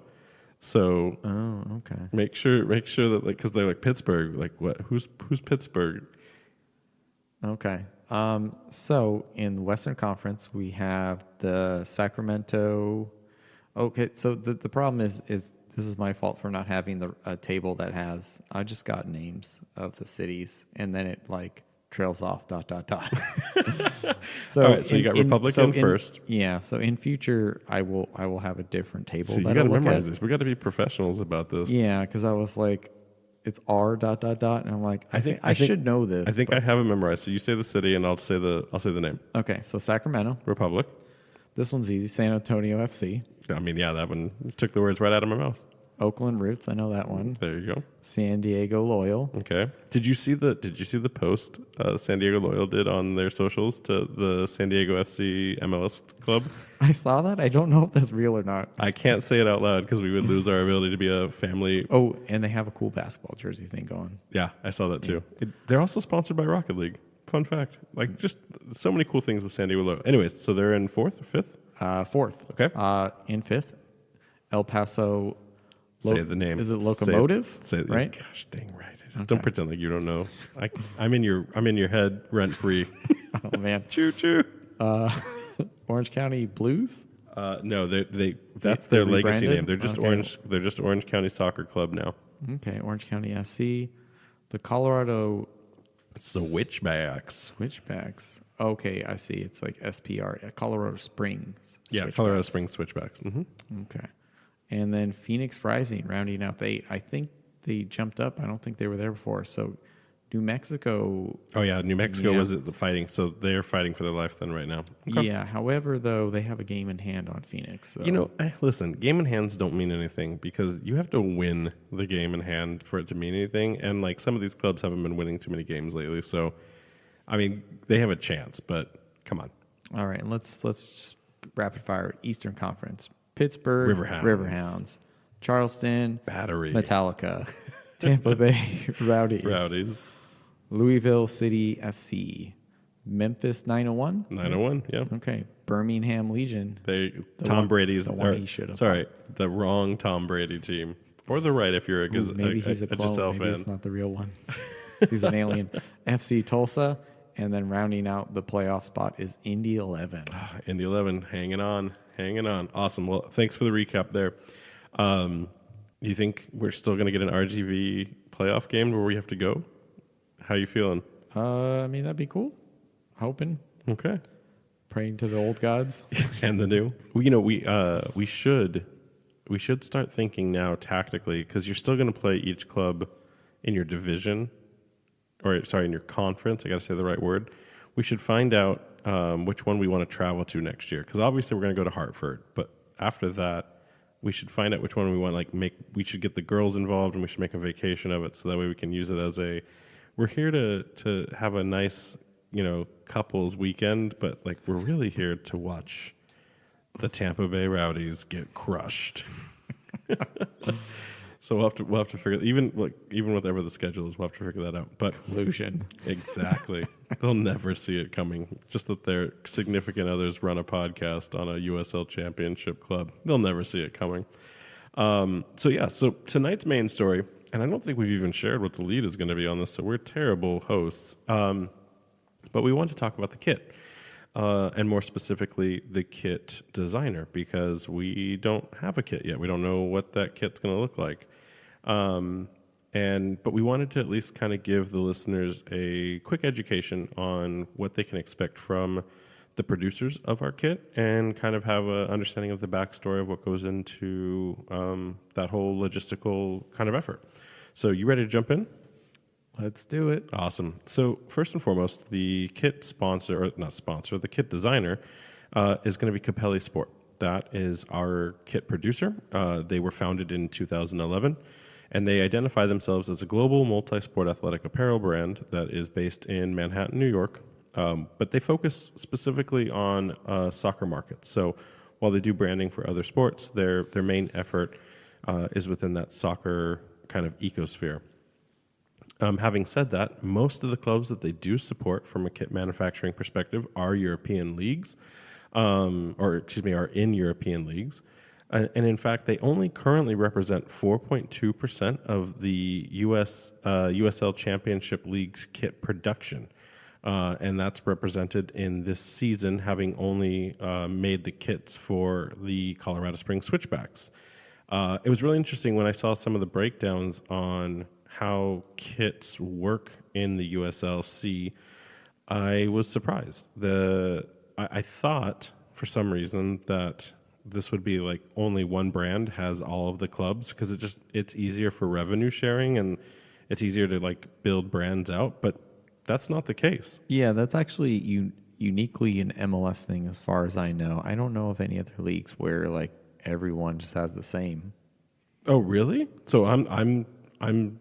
So, okay. Make sure that because they're like Pittsburgh, like what? Who's Pittsburgh? Okay. So in the Western Conference, we have the Sacramento. Okay. So the problem is this is my fault for not having a table that has. I just got names of the cities, and then it like trails off, ... So All right, so you got Republican first. Yeah, so in future, I will have a different table So you that got I to look memorize at. this. We got to be professionals about this. Yeah, because I was like, it's R ... and I'm like, I think I think- should know this. I think but- I have it memorized. So you say the city, and I'll say the name. Okay, so Sacramento. Republic. This one's easy. San Antonio FC. I mean, yeah, that one took the words right out of my mouth. Oakland Roots. I know that one. There you go. San Diego Loyal. Okay. Did you see the post San Diego Loyal did on their socials to the San Diego FC MLS club? I saw that. I don't know if that's real or not. I can't say it out loud because we would lose our ability to be a family. Oh, and they have a cool basketball jersey thing going. Yeah, I saw that too. They're also sponsored by Rocket League. Fun fact. Like, just so many cool things with San Diego Loyal. Anyways, so they're in fourth or fifth? Fourth. Okay. In fifth, El Paso. Say the name. Is it Locomotive? Say it. Right? Gosh, dang right. Okay. Don't pretend like you don't know. I'm in your head rent free. Oh man. Choo choo. Orange County Blues. No, that's They their legacy rebranded? name. They're just Okay. Orange. They're just Orange County Soccer Club now. Okay, Orange County SC. The Colorado Switchbacks. Switchbacks. Okay, I see. It's like SPR. Colorado Springs. Yeah, Switchbacks. Colorado Springs Switchbacks. Mm-hmm. Okay. And then Phoenix Rising rounding out the 8. I think they jumped up. I don't think they were there before. So New Mexico. Oh yeah, New Mexico Yeah. was the fighting. So they're fighting for their life then right now. Okay. Yeah. However, though, they have a game in hand on Phoenix. So. You know, listen, game in hands don't mean anything because you have to win the game in hand for it to mean anything. And like some of these clubs haven't been winning too many games lately. So, I mean, they have a chance, but come on. All right, let's just rapid fire Eastern Conference. Pittsburgh Riverhounds. Charleston Battery. Metallica. Tampa Bay Rowdies. Louisville City SC. Memphis 901. 901, yeah. Okay. Birmingham Legion. Tom Brady's. the one he should have. Sorry, the wrong Tom Brady team. Or the right if you're a Maybe he's a clone. Giselle Maybe fan. it's not the real one. He's an alien. FC Tulsa. And then rounding out the playoff spot is Indy 11. Indy 11, hanging on. Awesome. Well, thanks for the recap there. You think we're still going to get an RGV playoff game where we have to go? How you feeling? I mean, that'd be cool. Hoping. Okay. Praying to the old gods. And the new. We should start thinking now tactically because you're still going to play each club in your division. In your conference, I got to say the right word. We should find out which one we want to travel to next year. Because obviously we're going to go to Hartford, but after that, we should find out which one we want. We should get the girls involved, and we should make a vacation of it, so that way we can use it as a. We're here to have a nice, couples weekend, but we're really here to watch the Tampa Bay Rowdies get crushed. So we'll have to figure even whatever the schedule is, we'll have to figure that out. But Collusion. Exactly. They'll never see it coming. Just that their significant others run a podcast on a USL Championship club. They'll never see it coming. So tonight's main story, and I don't think we've even shared what the lead is going to be on this, so we're terrible hosts. But we want to talk about the kit. And more specifically, the kit designer, because we don't have a kit yet. We don't know what that kit's going to look like. But we wanted to at least kind of give the listeners a quick education on what they can expect from the producers of our kit and kind of have an understanding of the backstory of what goes into that whole logistical kind of effort. So you ready to jump in? Let's do it. Awesome. So first and foremost, the kit the kit designer is going to be Capelli Sport. That is our kit producer. They were founded in 2011, and they identify themselves as a global multi-sport athletic apparel brand that is based in Manhattan, New York. But they focus specifically on soccer markets. So while they do branding for other sports, their main effort is within that soccer kind of ecosphere. Having said that, most of the clubs that they do support from a kit manufacturing perspective are European leagues, are in European leagues. And in fact, they only currently represent 4.2% of the USL Championship League's kit production. And that's represented in this season, having only made the kits for the Colorado Springs Switchbacks. It was really interesting when I saw some of the breakdowns on how kits work in the USLC, I was surprised. I thought for some reason that this would be like only one brand has all of the clubs because it's easier for revenue sharing and it's easier to like build brands out, but that's not the case. Yeah, that's actually uniquely an MLS thing as far as I know. I don't know of any other leagues where like everyone just has the same. Oh, really? So I'm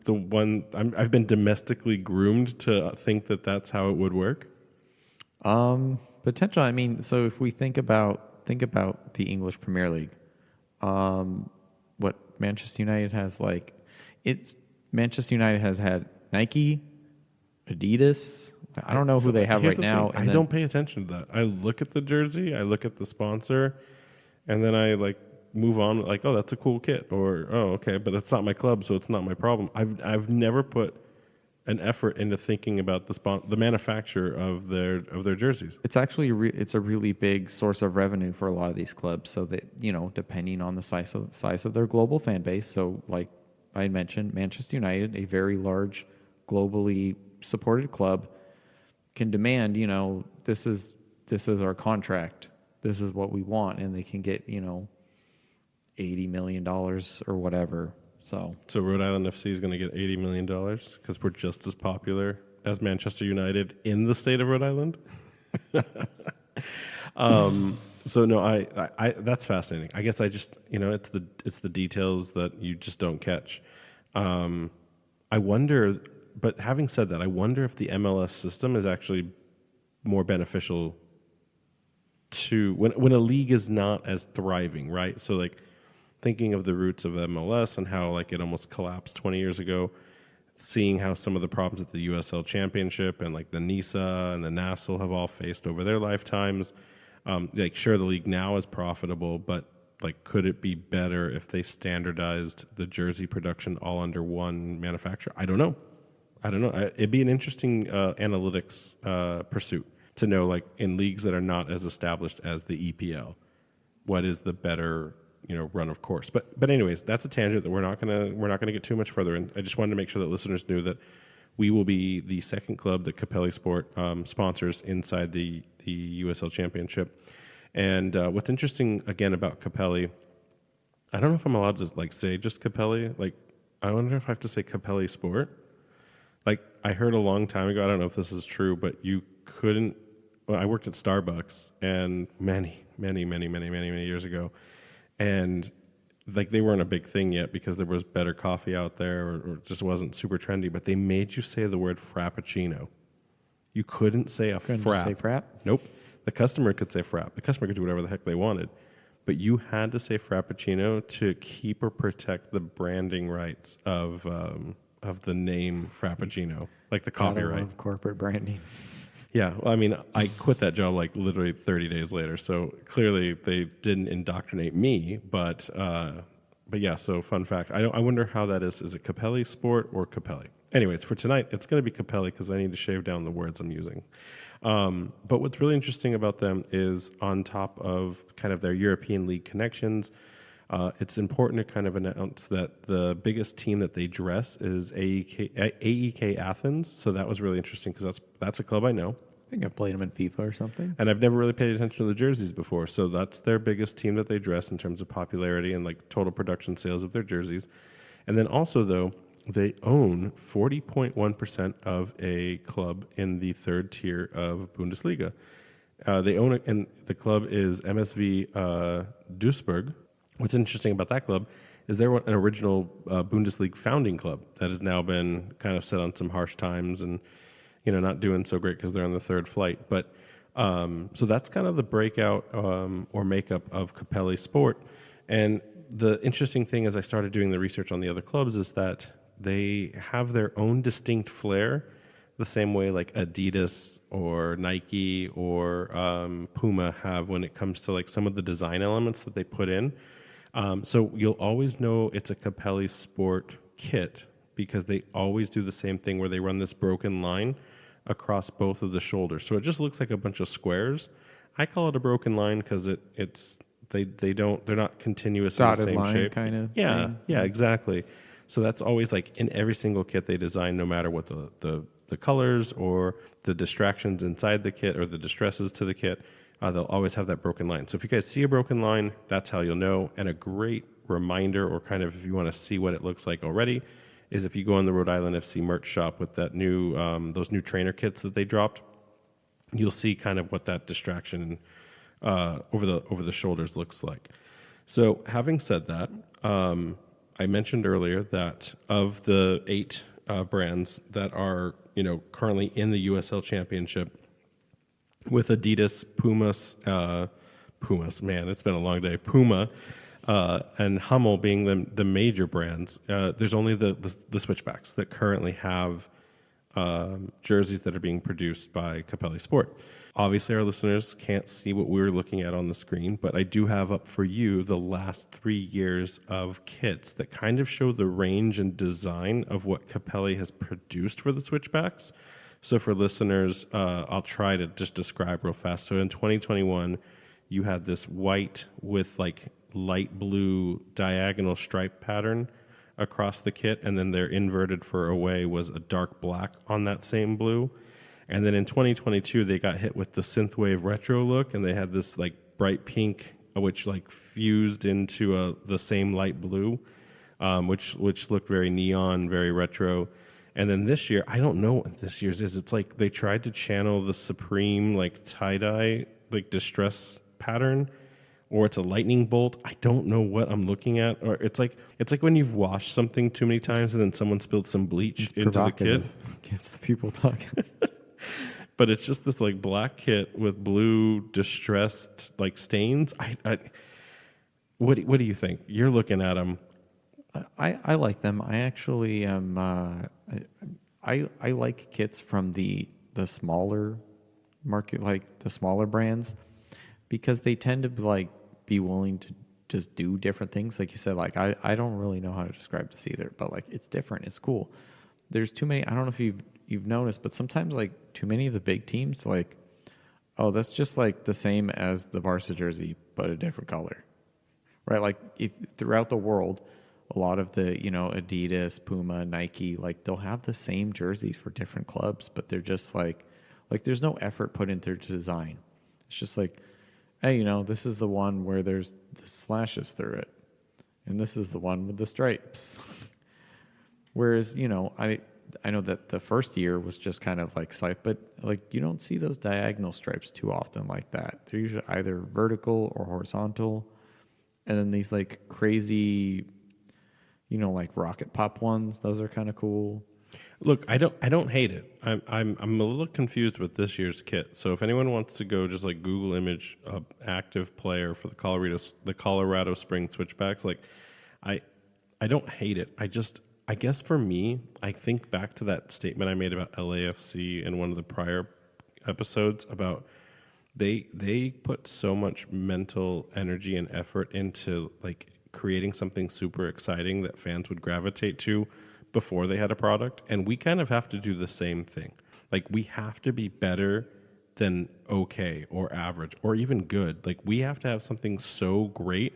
the one. I've been domestically groomed to think that that's how it would work. Potential. I mean, so if we think about the English Premier League, what Manchester United has like, Manchester United has had Nike, Adidas. I don't know who they have right now. I don't pay attention to that. I look at the jersey, I look at the sponsor, and then I like move on. Like, oh, that's a cool kit, or oh, okay, but it's not my club, so it's not my problem. I've never put an effort into thinking about the manufacturer of their jerseys. It's actually it's a really big source of revenue for a lot of these clubs. So that, you know, depending on the size of their global fan base. So like I mentioned, Manchester United, a very large, globally supported club, can demand, you know, this is our contract, this is what we want, and they can get, you know, $80 million or whatever. So Rhode Island FC is going to get $80 million because we're just as popular as Manchester United in the state of Rhode Island. So no, I that's fascinating. I guess I just, you know, it's the details that you just don't catch. I wonder, but having said that, I wonder if the MLS system is actually more beneficial to when a league is not as thriving, right? So like thinking of the roots of MLS and how like it almost collapsed 20 years ago, seeing how some of the problems at the USL Championship and like the NISA and the NASL have all faced over their lifetimes. Like sure, the league now is profitable, but like could it be better if they standardized the jersey production all under one manufacturer? I don't know. It'd be an interesting analytics pursuit to know, like in leagues that are not as established as the EPL, what is the better, you know, run of course. But anyways, that's a tangent that we're not gonna get too much further in. I just wanted to make sure that listeners knew that we will be the second club that Capelli Sport sponsors inside the USL Championship. And what's interesting again about Capelli, I don't know if I'm allowed to like say just Capelli. Like I wonder if I have to say Capelli Sport. Like I heard a long time ago, I don't know if this is true, but you couldn't. Well, I worked at Starbucks and many years ago, and like they weren't a big thing yet because there was better coffee out there, or it just wasn't super trendy. But they made you say the word Frappuccino. You couldn't say a couldn't frap. say frap? Nope. The customer could say frap. The customer could do whatever the heck they wanted, but you had to say Frappuccino to keep or protect the branding rights of the name Frappuccino, like the copyright. Of corporate branding. Yeah, well, I mean, I quit that job like literally 30 days later, so clearly they didn't indoctrinate me. But yeah. So fun fact, I wonder how that is. Is it Capelli Sport or Capelli? Anyways, for tonight, it's going to be Capelli because I need to shave down the words I'm using. But what's really interesting about them is on top of kind of their European League connections, it's important to kind of announce that the biggest team that they dress is AEK Athens. So that was really interesting because that's a club I know. I think I played them in FIFA or something. And I've never really paid attention to the jerseys before. So that's their biggest team that they dress in terms of popularity and like total production sales of their jerseys. And then also, though, they own 40.1% of a club in the third tier of Bundesliga. They own it, and the club is MSV Duisburg. What's interesting about that club is they're an original Bundesliga founding club that has now been kind of set on some harsh times and, you know, not doing so great because they're on the third flight. But so that's kind of the breakout or makeup of Capelli Sport. And the interesting thing as I started doing the research on the other clubs is that they have their own distinct flair, the same way like Adidas or Nike or Puma have when it comes to like some of the design elements that they put in. So you'll always know it's a Capelli Sport kit because they always do the same thing where they run this broken line across both of the shoulders. So it just looks like a bunch of squares. I call it a broken line because they're not continuous in the same line shape. Kind of. Yeah, exactly. So that's always like in every single kit they design, no matter what the the colors or the distractions inside the kit or the distresses to the kit, they'll always have that broken line. So if you guys see a broken line, that's how you'll know. And a great reminder, or kind of if you want to see what it looks like already, is if you go on the Rhode Island FC merch shop with that new those new trainer kits that they dropped, you'll see kind of what that distraction over the shoulders looks like. So having said that, I mentioned earlier that of the 8 brands that are currently in the USL Championship, with Adidas, Pumas, man, it's been a long day. Puma and Hummel being the major brands. There's only the Switchbacks that currently have jerseys that are being produced by Capelli Sport. Obviously, our listeners can't see what we're looking at on the screen, but I do have up for you the last 3 years of kits that kind of show the range and design of what Capelli has produced for the Switchbacks. So for listeners, I'll try to just describe real fast. So in 2021, you had this white with like light blue diagonal stripe pattern across the kit, and then their inverted for away was a dark black on that same blue. And then in 2022, they got hit with the synthwave retro look, and they had this like bright pink, which like fused into the same light blue, which looked very neon, very retro. And then this year, I don't know what this year's is. It's like they tried to channel the Supreme like tie-dye like distress pattern, or it's a lightning bolt. I don't know what I'm looking at. Or it's like when you've washed something too many times and then someone spilled some bleach into the kit. Gets the people talking. But it's just this like black kit with blue distressed like stains. What do you think? You're looking at them. I like them. I actually am. I like kits from the smaller market, like the smaller brands, because they tend to like be willing to just do different things. Like you said, like I don't really know how to describe this either, but like it's different. It's cool. There's too many. I don't know if you've noticed, but sometimes like too many of the big teams, like, oh, that's just like the same as the Barca jersey, but a different color, right? Like if throughout the world, a lot of the, Adidas, Puma, Nike, like they'll have the same jerseys for different clubs, but they're just like there's no effort put into their design. It's just like, hey, this is the one where there's the slashes through it, and this is the one with the stripes. Whereas, I know that the first year was just kind of like slight, but like you don't see those diagonal stripes too often like that. They're usually either vertical or horizontal, and then these like crazy, like rocket pop ones. Those are kind of cool. Look, I don't hate it. I'm a little confused with this year's kit. So if anyone wants to go just like Google image active player for the Colorado Spring Switchbacks, like I don't hate it. I guess for me, I think back to that statement I made about LAFC in one of the prior episodes about they put so much mental energy and effort into like creating something super exciting that fans would gravitate to before they had a product, and we kind of have to do the same thing. Like we have to be better than okay or average or even good. Like we have to have something so great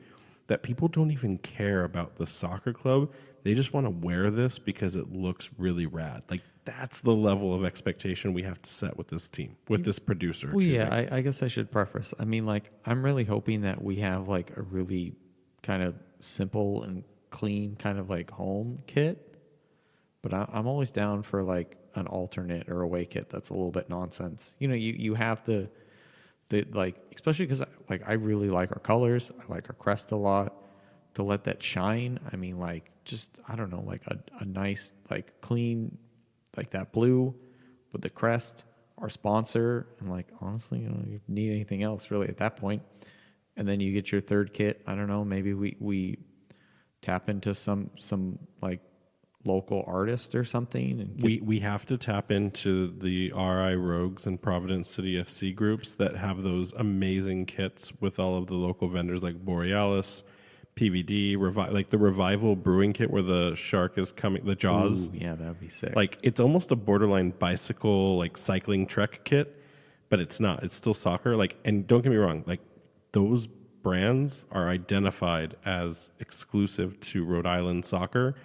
that people don't even care about the soccer club. They just want to wear this because it looks really rad. Like that's the level of expectation we have to set with this team, with this producer. Well, yeah, I guess I should preface. I mean, like I'm really hoping that we have like a really kind of simple and clean kind of like home kit. But I'm always down for like an alternate or away kit that's a little bit nonsense. You have the like, especially because like I really like our colors. I like our crest a lot. To let that shine, I mean, like just I don't know, like a nice like clean like that blue with the crest, our sponsor, and like honestly, you need anything else really at that point. And then you get your third kit. I don't know, maybe we tap into some like local artist or something. And we have to tap into the RI Rogues and Providence City FC groups that have those amazing kits with all of the local vendors like Borealis, PVD, like the Revival brewing kit where the shark is coming, the Jaws. Ooh, yeah, that'd be sick. Like it's almost a borderline bicycle, like cycling trek kit, but it's not. It's still soccer. Like, and don't get me wrong, like those brands are identified as exclusive to Rhode Island soccer.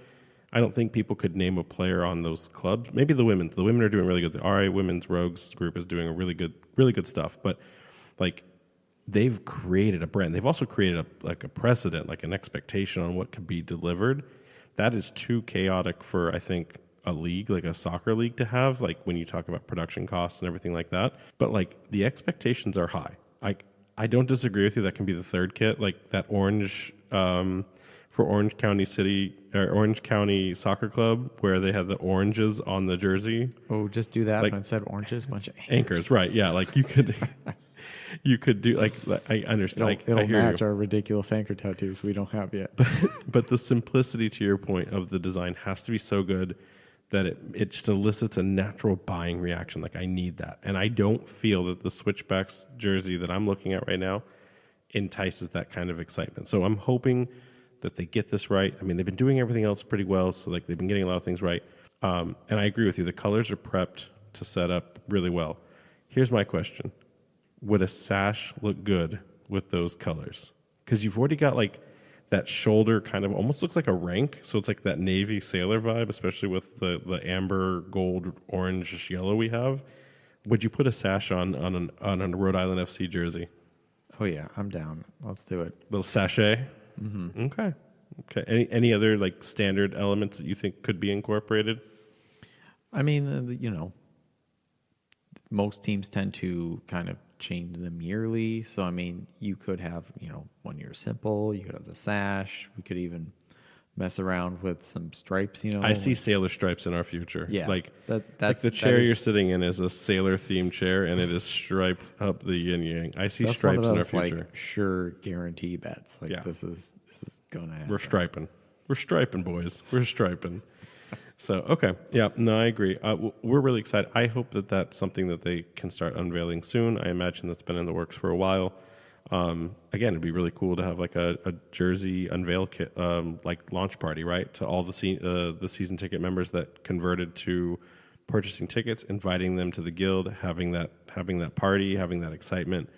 I don't think people could name a player on those clubs. Maybe the women. The women are doing really good. The RA Women's Rogues group is doing a really good stuff. But like, they've created a brand. They've also created a precedent, like an expectation on what could be delivered. That is too chaotic for, I think, a league, like a soccer league, to have, like when you talk about production costs and everything like that. But like, the expectations are high. I don't disagree with you. That can be the third kit, like that orange for Orange County City or Orange County Soccer Club, where they have the oranges on the jersey. Oh, just do that, like, but instead of oranges, a bunch of anchors. Right? Yeah, like you could. You could do like I understand. It'll match our ridiculous anchor tattoos we don't have yet. But the simplicity, to your point, of the design has to be so good that it just elicits a natural buying reaction. Like, I need that, and I don't feel that the Switchbacks jersey that I'm looking at right now entices that kind of excitement. So I'm hoping that they get this right. I mean, they've been doing everything else pretty well, so like they've been getting a lot of things right. And I agree with you. The colors are prepped to set up really well. Here's my question. Would a sash look good with those colors? Because you've already got like that shoulder kind of almost looks like a rank. So it's like that Navy sailor vibe, especially with the amber, gold, orange, yellow we have. Would you put a sash on a Rhode Island FC jersey? Oh yeah, I'm down. Let's do it. Little sachet? Mm-hmm. Okay. Any other like standard elements that you think could be incorporated? I mean, most teams tend to kind of change them yearly. So, I mean, you could have, 1 year simple. You could have the sash. We could even mess around with some stripes, I see sailor stripes in our future. Yeah. Like, that's the chair you're sitting in is a sailor-themed chair, and it is striped up the yin-yang. I see stripes in our future. Like, sure guarantee bets. Like, yeah. This is going to happen. We're striping. We're striping, boys. We're striping. So, okay. Yeah, no, I agree. We're really excited. I hope that that's something that they can start unveiling soon. I imagine that's been in the works for a while. Again, it'd be really cool to have like a jersey unveil kit, like launch party, right? To all the season ticket members that converted to purchasing tickets, inviting them to the guild, having that party, having that excitement.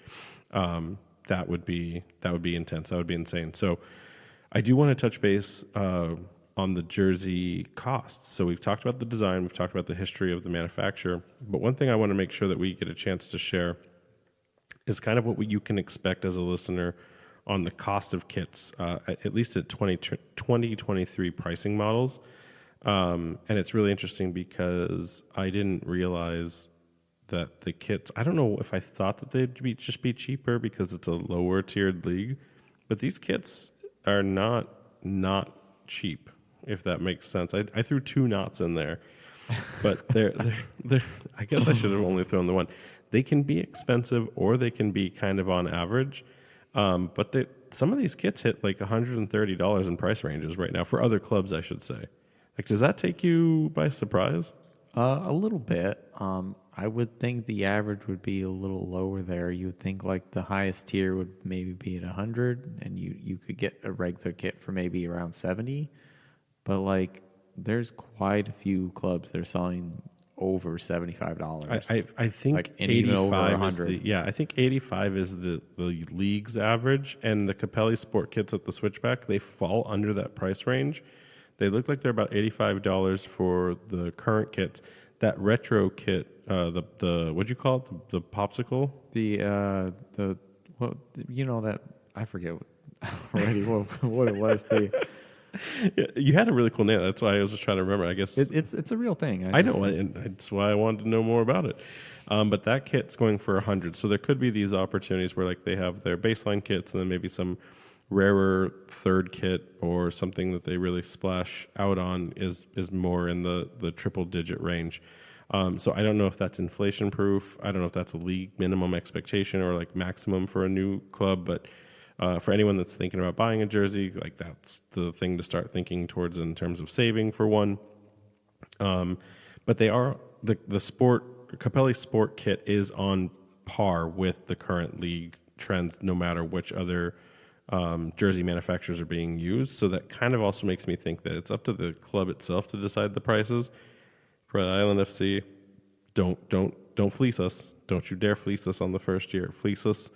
That would be intense. That would be insane. So I do want to touch base on the jersey costs. So we've talked about the design, we've talked about the history of the manufacturer, but one thing I want to make sure that we get a chance to share is kind of what you can expect as a listener on the cost of kits, at least at 2023 pricing models. And it's really interesting because I didn't realize that the kits, I don't know if I thought that they'd just be cheaper because it's a lower tiered league, but these kits are not cheap, if that makes sense. I threw two knots in there, but they're I guess I should have only thrown the one. They can be expensive or they can be kind of on average, but some of these kits hit like $130 in price ranges right now for other clubs, I should say. Like, does that take you by surprise? A little bit. I would think the average would be a little lower there. You would think like the highest tier would maybe be at 100, and you could get a regular kit for maybe around 70. But like, there's quite a few clubs that are selling over $75. I think like, 85 is I think 85 is the league's average, and the Capelli Sport kits at the Switchback, they fall under that price range. They look like they're about $85 for the current kits. That retro kit, the what'd you call it? The popsicle? That I forget already what it was. You had a really cool name. That's why I was just trying to remember. I guess it's a real thing. I know, and that's why I wanted to know more about it. But that kit's going for $100. So there could be these opportunities where like they have their baseline kits and then maybe some rarer third kit or something that they really splash out on is more in the triple digit range. So I don't know if that's inflation proof. I don't know if that's a league minimum expectation or like maximum for a new club, but for anyone that's thinking about buying a jersey, like that's the thing to start thinking towards in terms of saving for one. But they are the Capelli Sport kit is on par with the current league trends, no matter which other jersey manufacturers are being used. So that kind of also makes me think that it's up to the club itself to decide the prices. Rhode Island FC, don't fleece us. Don't you dare fleece us on the first year. Fleece us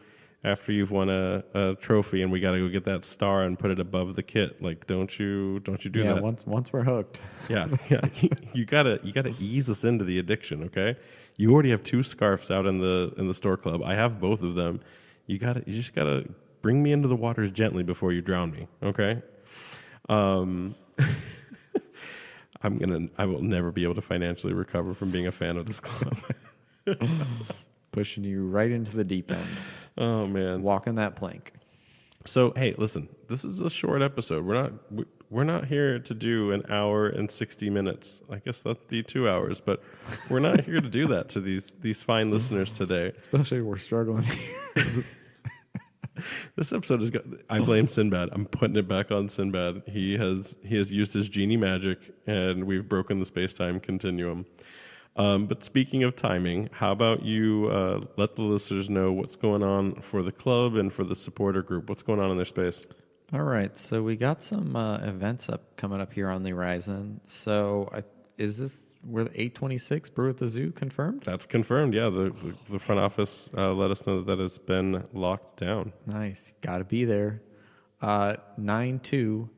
after you've won a trophy and we got to go get that star and put it above the kit. Like, don't you do yeah, that? once we're hooked. Yeah. You gotta ease us into the addiction, okay? You already have 2 scarves out in the store club. I have both of them. You just gotta bring me into the waters gently before you drown me, okay? I will never be able to financially recover from being a fan of this club. Pushing you right into the deep end. Oh man. Walking that plank. So hey, listen, this is a short episode. We're not here to do an hour and 60 minutes. I guess that'd be 2 hours, but we're not here to do that to these fine listeners today. Especially if we're struggling. This episode is. I blame Sinbad. I'm putting it back on Sinbad. He has used his genie magic, and we've broken the space-time continuum. But speaking of timing, how about you let the listeners know what's going on for the club and for the supporter group? What's going on in their space? All right, so we got some events coming up here on the horizon. So is this where the 826 Brew at the Zoo confirmed? That's confirmed. Yeah, the front office let us know that has been locked down. Nice, got to be there. 9/2,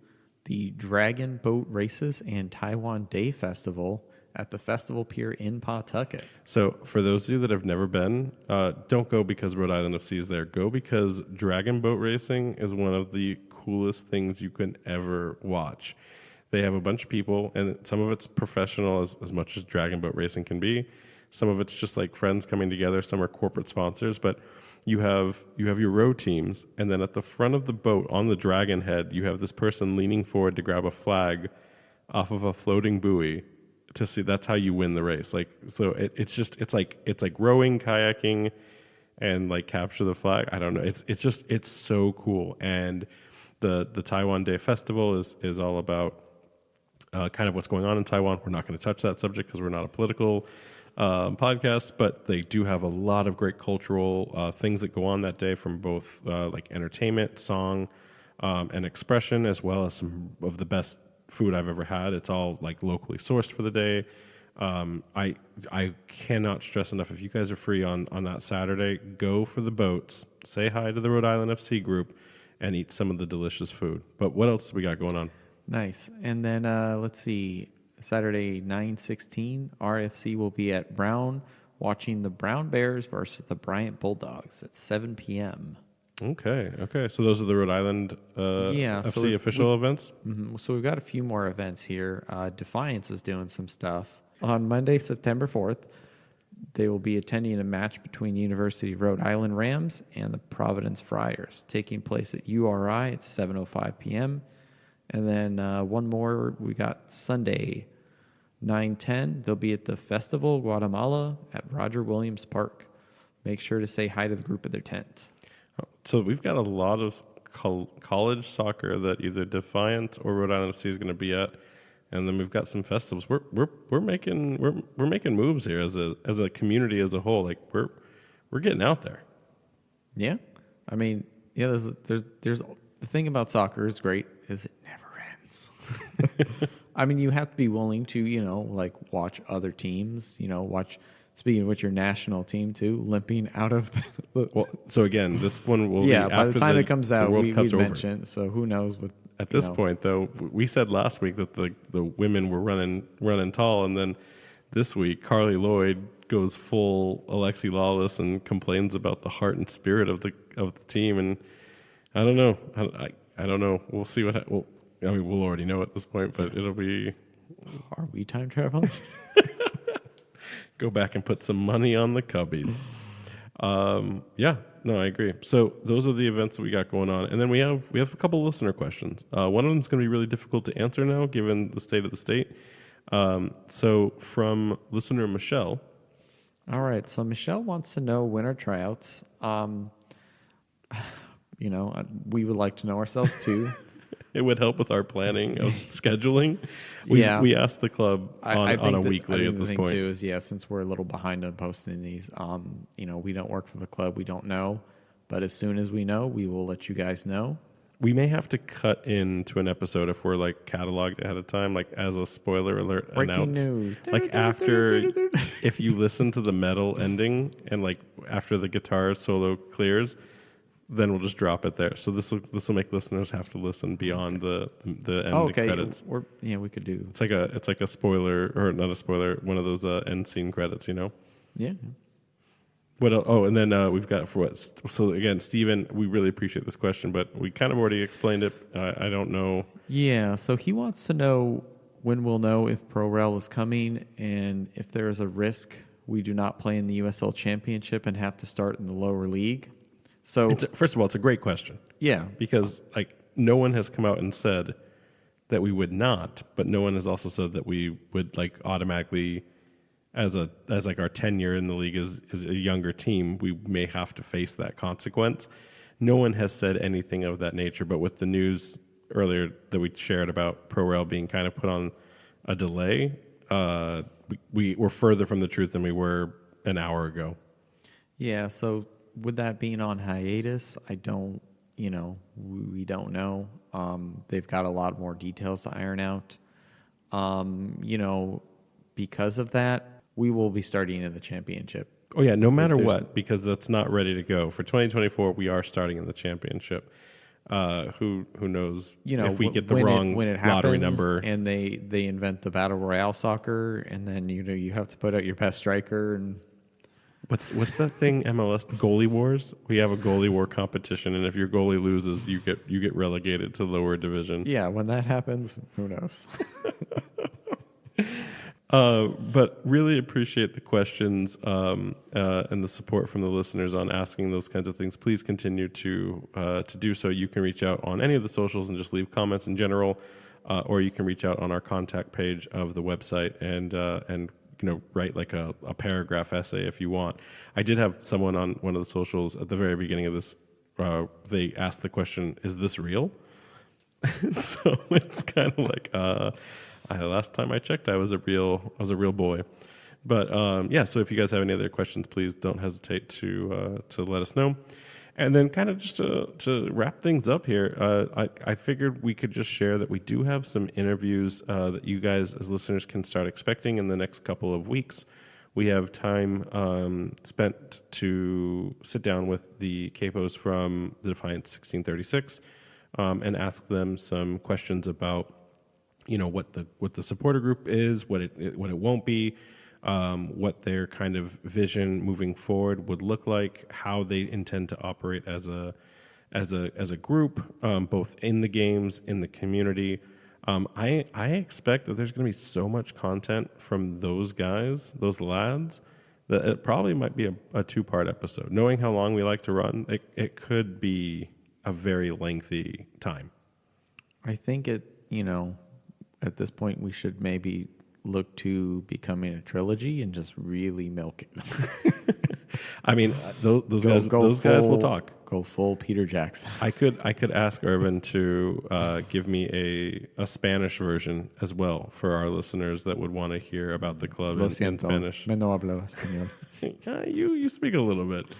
the Dragon Boat Races and Taiwan Day Festival at the Festival Pier in Pawtucket. So for those of you that have never been, don't go because Rhode Island FC is there. Go because dragon boat racing is one of the coolest things you can ever watch. They have a bunch of people, and some of it's professional as much as dragon boat racing can be. Some of it's just like friends coming together. Some are corporate sponsors, but you have your row teams, and then at the front of the boat on the dragon head, you have this person leaning forward to grab a flag off of a floating buoy to see. That's how you win the race. Like, so it's like rowing, kayaking, and like capture the flag. I don't know. It's so cool. And the Taiwan Day Festival is all about kind of what's going on in Taiwan. We're not going to touch that subject because we're not a political podcast, but they do have a lot of great cultural things that go on that day, from both like entertainment, song, and expression, as well as some of the best food I've ever had. It's all like locally sourced for the day. I cannot stress enough, if you guys are free on that Saturday, go for the boats, say hi to the Rhode Island FC group, and eat some of the delicious food. But what else we got going on? Nice. And then let's see, Saturday 9/16, RFC will be at Brown watching the Brown Bears versus the Bryant Bulldogs at 7 p.m. Okay. So those are the Rhode Island FC official events? Mm-hmm. So we've got a few more events here. Defiance is doing some stuff. On Monday, September 4th, they will be attending a match between University of Rhode Island Rams and the Providence Friars, taking place at URI at 7:05 p.m. And then one more, we got Sunday, 9/10. They'll be at the Festival Guatemala at Roger Williams Park. Make sure to say hi to the group at their tent. So we've got a lot of college soccer that either Defiant or Rhode Island FC is going to be at, and then we've got some festivals. We're making moves here as a community as a whole. Like we're getting out there. Yeah, I mean, yeah. There's the thing about soccer is great is it never ends. I mean, you have to be willing to like watch other teams. Watch. Speaking of which, your national team too, limping out of the well, so again, this one will be by the time it comes out, we mentioned. So who knows what at this point, though, we said last week that the women were running tall, and then this week Carly Lloyd goes full Alexi Lawless and complains about the heart and spirit of the team, and I don't know. I don't know. We'll see what. We'll already know at this point, but it'll be. Are we time traveling? Go back and put some money on the Cubbies. Yeah, no, I agree. So those are the events that we got going on, and then we have a couple of listener questions. One of them is going to be really difficult to answer now, given the state of the state. So from listener Michelle. All right, so Michelle wants to know winter tryouts. We would like to know ourselves too. It would help with our planning of scheduling. We asked the club on a weekly at this point. Too is since we're a little behind on posting these, we don't work for the club, we don't know, but as soon as we know, we will let you guys know. We may have to cut into an episode if we're like cataloged ahead of time, like as a spoiler alert. Breaking news. Like after, if you listen to the metal ending and like after the guitar solo clears, then we'll just drop it there. So this will make listeners have to listen beyond the end credits. We could do. It's like a spoiler, or not a spoiler, one of those end scene credits, you know. Yeah. What else? Oh, and then we've got for what? So again, Steven, we really appreciate this question, but we kind of already explained it. I don't know. Yeah, so he wants to know when we'll know if Pro Rel is coming and if there is a risk we do not play in the USL Championship and have to start in the lower league. So first of all, it's a great question. Yeah. Because no one has come out and said that we would not, but no one has also said that we would automatically, as our tenure in the league is a younger team, we may have to face that consequence. No one has said anything of that nature, but with the news earlier that we shared about Pro Rel being kind of put on a delay, we were further from the truth than we were an hour ago. Yeah, so with that being on hiatus, we don't know. They've got a lot more details to iron out. Because of that, we will be starting in the championship. Oh yeah, no matter what, because that's not ready to go. For 2024, we are starting in the championship. Who knows if we get the wrong lottery number and they invent the battle royale soccer, and then you have to put out your best striker. And what's that thing, MLS goalie wars? We have a goalie war competition, and if your goalie loses, you get relegated to lower division. Yeah, when that happens, who knows? But really appreciate the questions and the support from the listeners on asking those kinds of things. Please continue to do so. You can reach out on any of the socials and just leave comments in general, or you can reach out on our contact page of the website and write a paragraph essay if you want. I did have someone on one of the socials at the very beginning of this. They asked the question, "Is this real?" So it's kind of last time I checked, I was a real boy. But so if you guys have any other questions, please don't hesitate to let us know. And then kind of just to wrap things up here, I figured we could just share that we do have some interviews that you guys as listeners can start expecting in the next couple of weeks. We have time spent to sit down with the capos from the Defiance 1636 and ask them some questions about what the supporter group is, what it won't be, what their kind of vision moving forward would look like, how they intend to operate as a group, both in the games, in the community. I expect that there's going to be so much content from those guys, those lads, that it probably might be a 2-part episode. Knowing how long we like to run, it could be a very lengthy time. I think at this point, we should maybe look to becoming a trilogy and just really milk it. I mean, those guys will talk. Go full Peter Jackson. I could ask Urban to give me a Spanish version as well for our listeners that would want to hear about the club in Spanish. Me no hablo español. You speak a little bit.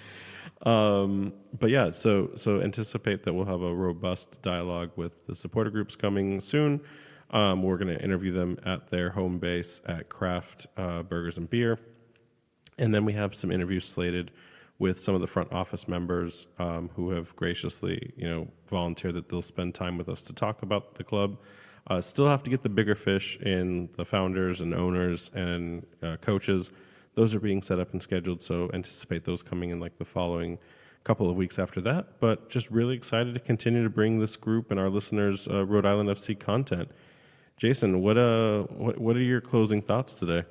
But yeah, so anticipate that we'll have a robust dialogue with the supporter groups coming soon. We're going to interview them at their home base at Craft Burgers and Beer. And then we have some interviews slated with some of the front office members who have graciously, volunteered that they'll spend time with us to talk about the club. Still have to get the bigger fish in the founders and owners and coaches. Those are being set up and scheduled, so anticipate those coming in the following couple of weeks after that. But just really excited to continue to bring this group and our listeners Rhode Island FC content. Jason, what are your closing thoughts today?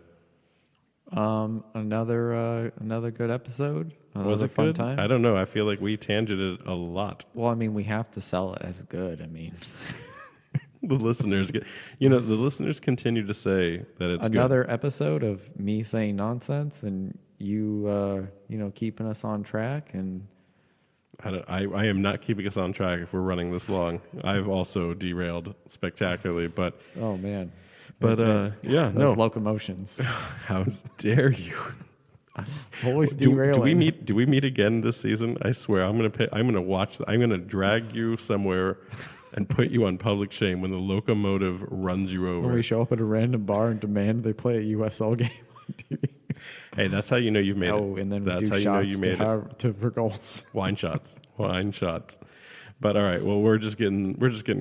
Another good episode. Was it fun good? time? I don't know. I feel like we tangented a lot. Well, I mean, we have to sell it as good. I mean, the listeners continue to say that it's another episode of me saying nonsense and you keeping us on track. And I am not keeping us on track if we're running this long. I've also derailed spectacularly, but oh man. But those locomotions. How dare you? Always derailing. Do we meet again this season? I swear, I'm gonna drag you somewhere and put you on public shame when the locomotive runs you over. When we show up at a random bar and demand they play a USL game on TV. Hey, that's how you know you've made it. Oh, and then That's do how you know shots you made it. for goals. Wine shots. Wine shots. But all right, well, we're just getting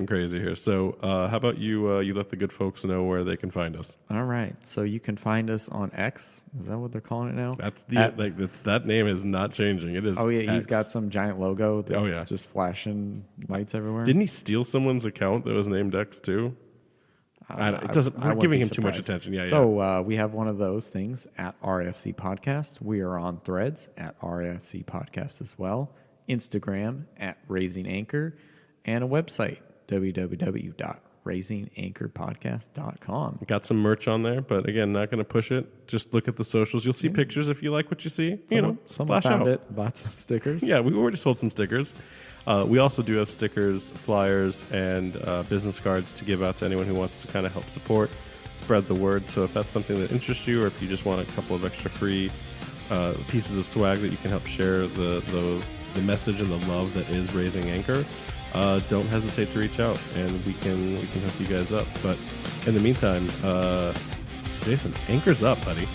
crazy here. So, how about you let the good folks know where they can find us? All right. So you can find us on X. Is that what they're calling it now? That's that name is not changing. It is. Oh yeah, he's X. got some giant logo. That Oh, yeah. just flashing lights everywhere. Didn't he steal someone's account that was named X too? It doesn't. We're wouldn't giving be him too much surprised. attention. Yeah, So we have one of those things at RFC Podcast. We are on Threads at RFC Podcast as well. Instagram at Raising Anchor, and a website www.raisinganchorpodcast.com. Got some merch on there, but again, not going to push it. Just look at the socials. You'll see pictures if you like what you see. Someone Splash found out. it, bought some stickers. Yeah, we already sold some stickers. We also do have stickers, flyers, and business cards to give out to anyone who wants to kind of help support, spread the word. So if that's something that interests you, or if you just want a couple of extra free pieces of swag that you can help share the message and the love that is Raising Anchor, don't hesitate to reach out, and we can hook you guys up. But in the meantime, Jason, Anchor's up, buddy.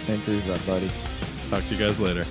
Anchor's up, buddy. Talk to you guys later.